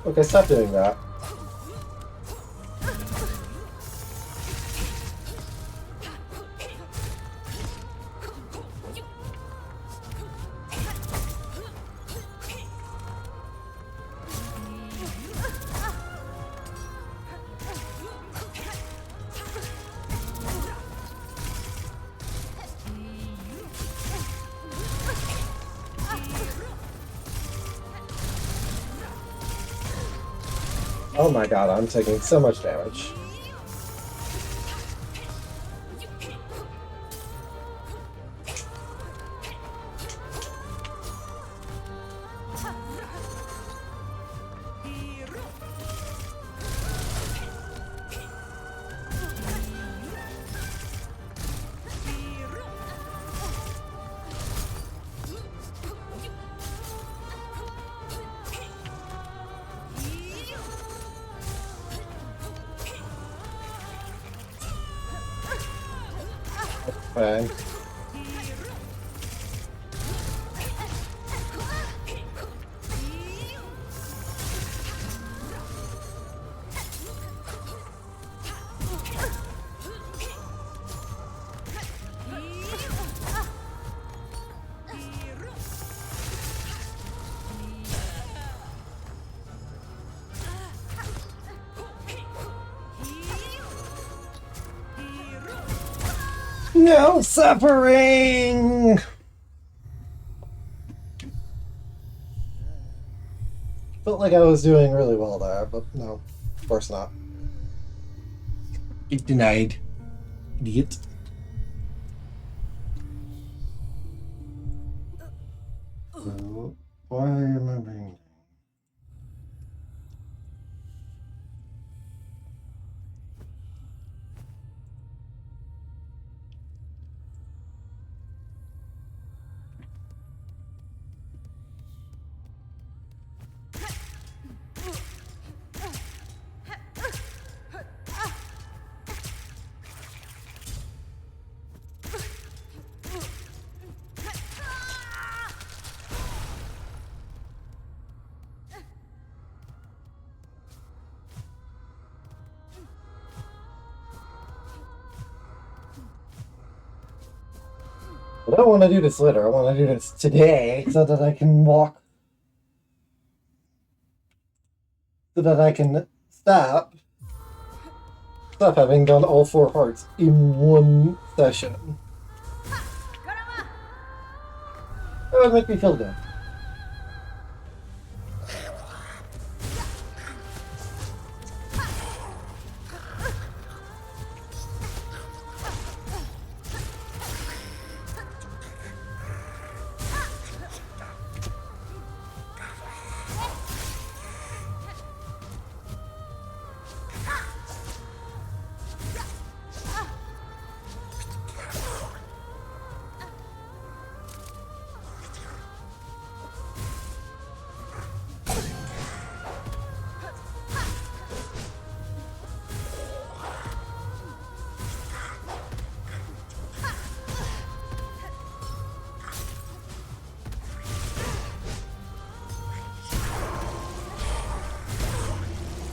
Okay, stop doing that. Oh my god, I'm taking so much damage. Fine. No suffering! Felt like I was doing really well there, but no, of course not. Get denied. Idiot. So, why am I being... I don't want to do this later. I want to do this today so that I can walk. So that I can stop having done all 4 parts in one session. That would make me feel good.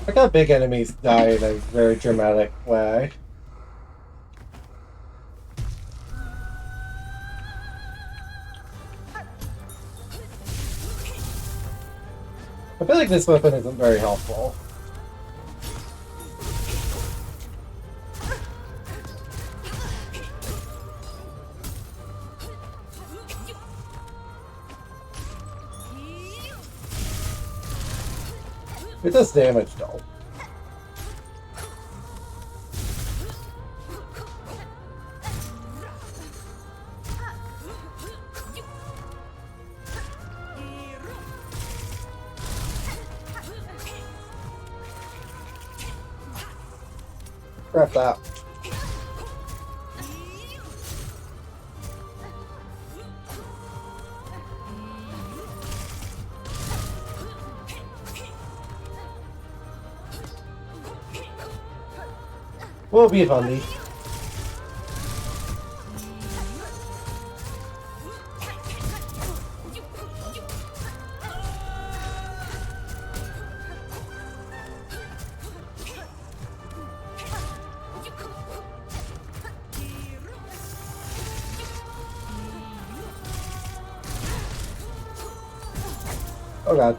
Like how big enemies die in a very dramatic way. I feel like this weapon isn't very helpful. It does damage though. Crap that. We'll be funny. Oh god.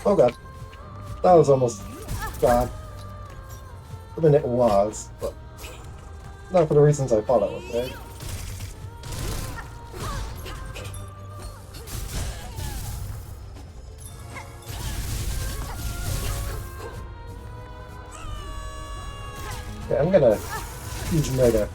Oh god. That was almost bad. I mean, it was, but not for the reasons I thought it would be. Okay, I'm gonna use murder.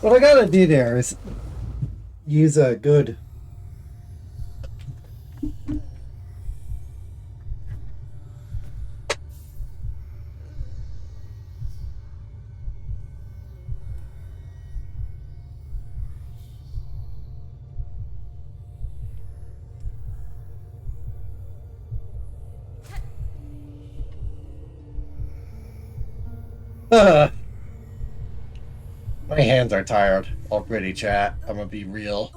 What I gotta do there is use a good. My hands are tired already, chat. I'm gonna be real.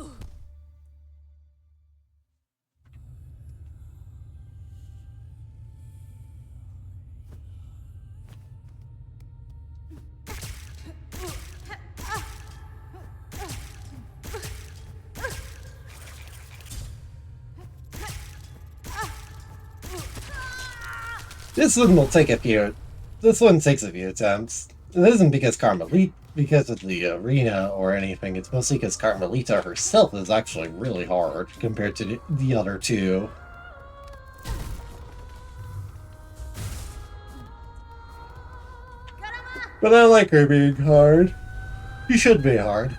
This one will take a few. This one takes a few attempts. It isn't because because of the arena or anything. It's mostly because Carmelita herself is actually really hard compared to the other two. But I like her being hard. She should be hard.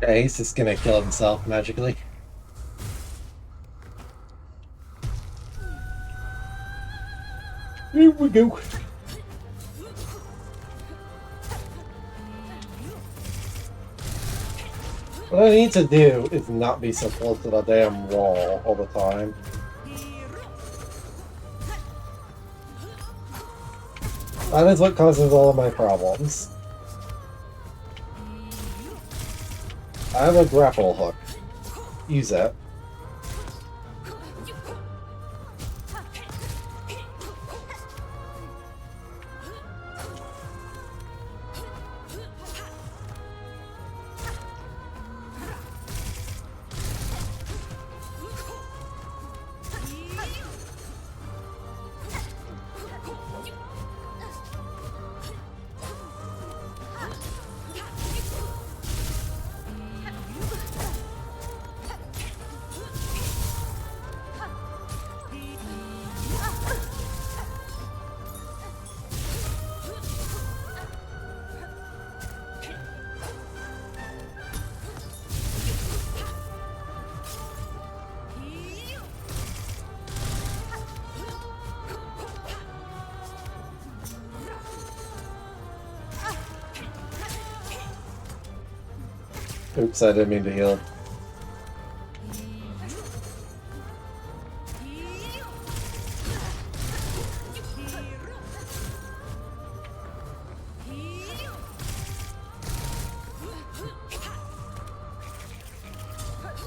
Okay, he's just gonna kill himself magically. Here we go. What I need to do is not be so close to the damn wall all the time. That is what causes all of my problems. I have a grapple hook. Use that. Oops, I didn't mean to heal.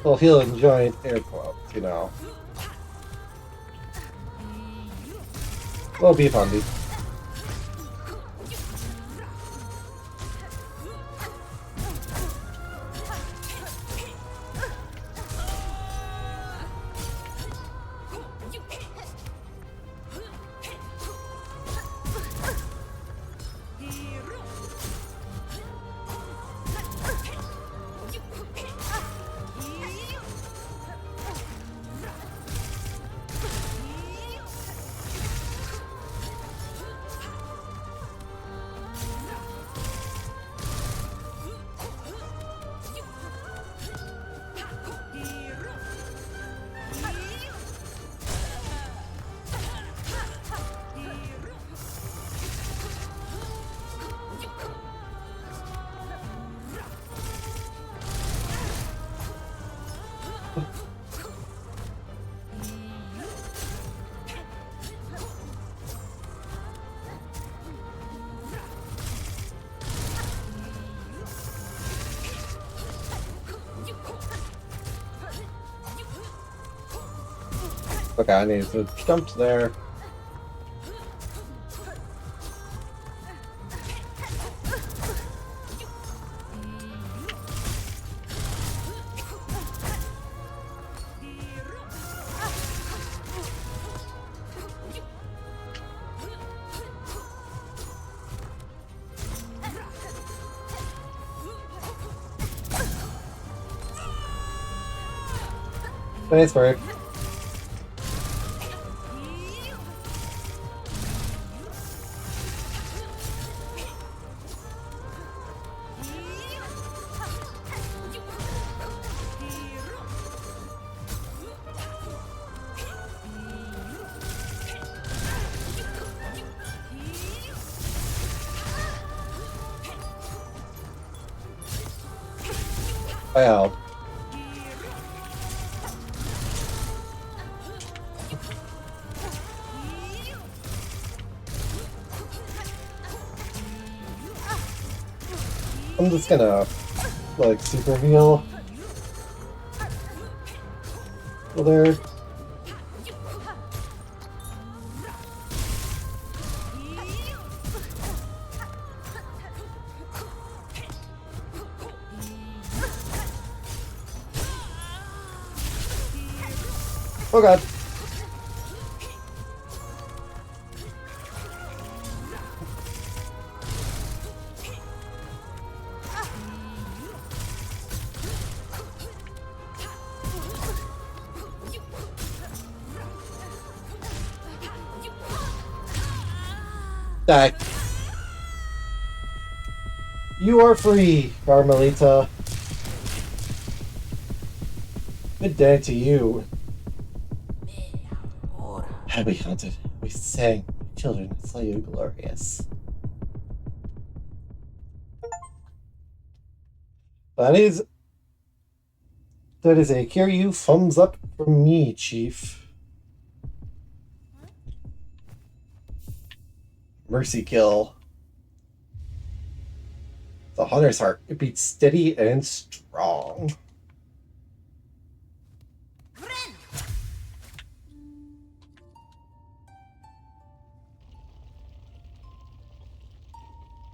Well, healing giant air quotes, you know. Well, be funny. Okay, I need to jump there. Thanks, Brave. Wow. I'm just gonna, like, super heal. There. Oh god. Die. You are free, Carmelita. Good day to you. We hunted, we sang, children saw you glorious. That is a Kiryu thumbs up from me, Chief. Mercy kill. The Hunter's Heart. It beats steady and strong.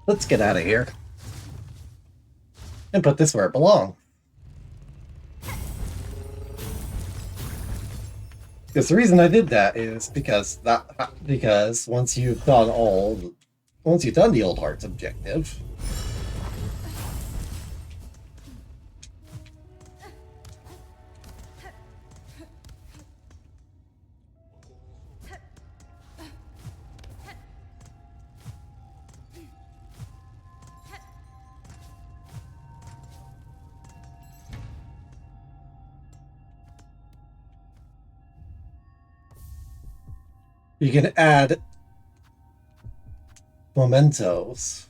Let's get out of here. And put this where it belongs. Because the reason I did that is because once you've done the Old Hearts objective, you can add mementos.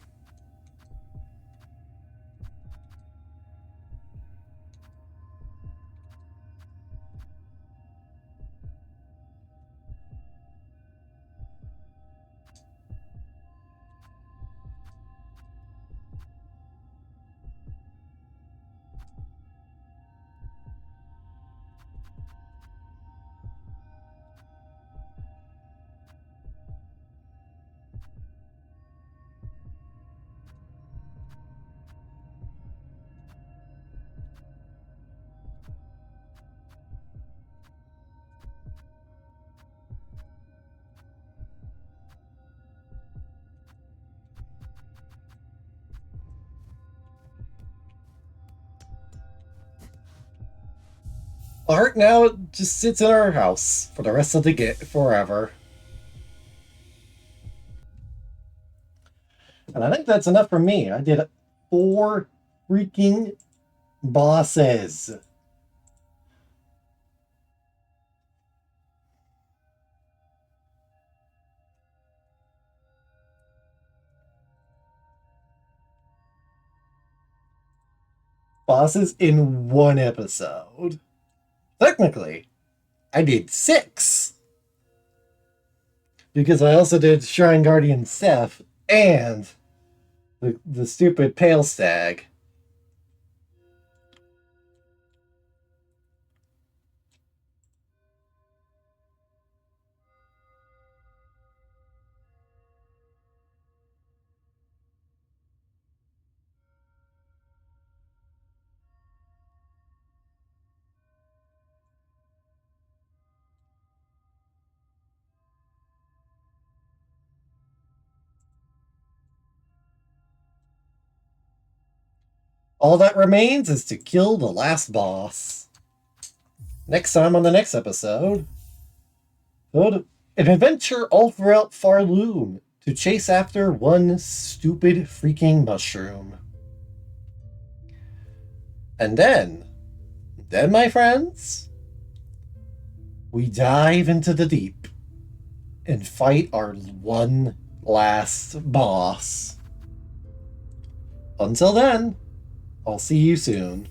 Art now just sits in our house for the rest of the forever. And I think that's enough for me. I did 4 freaking bosses. Bosses in 1 episode. Technically, I did 6. Because I also did Shrine Guardian Seth and the stupid Pale Stag. All that remains is to kill the last boss. Next time on the next episode, an adventure all throughout Farloom to chase after one stupid freaking mushroom. And then, my friends, we dive into the deep and fight our one last boss. Until then, I'll see you soon.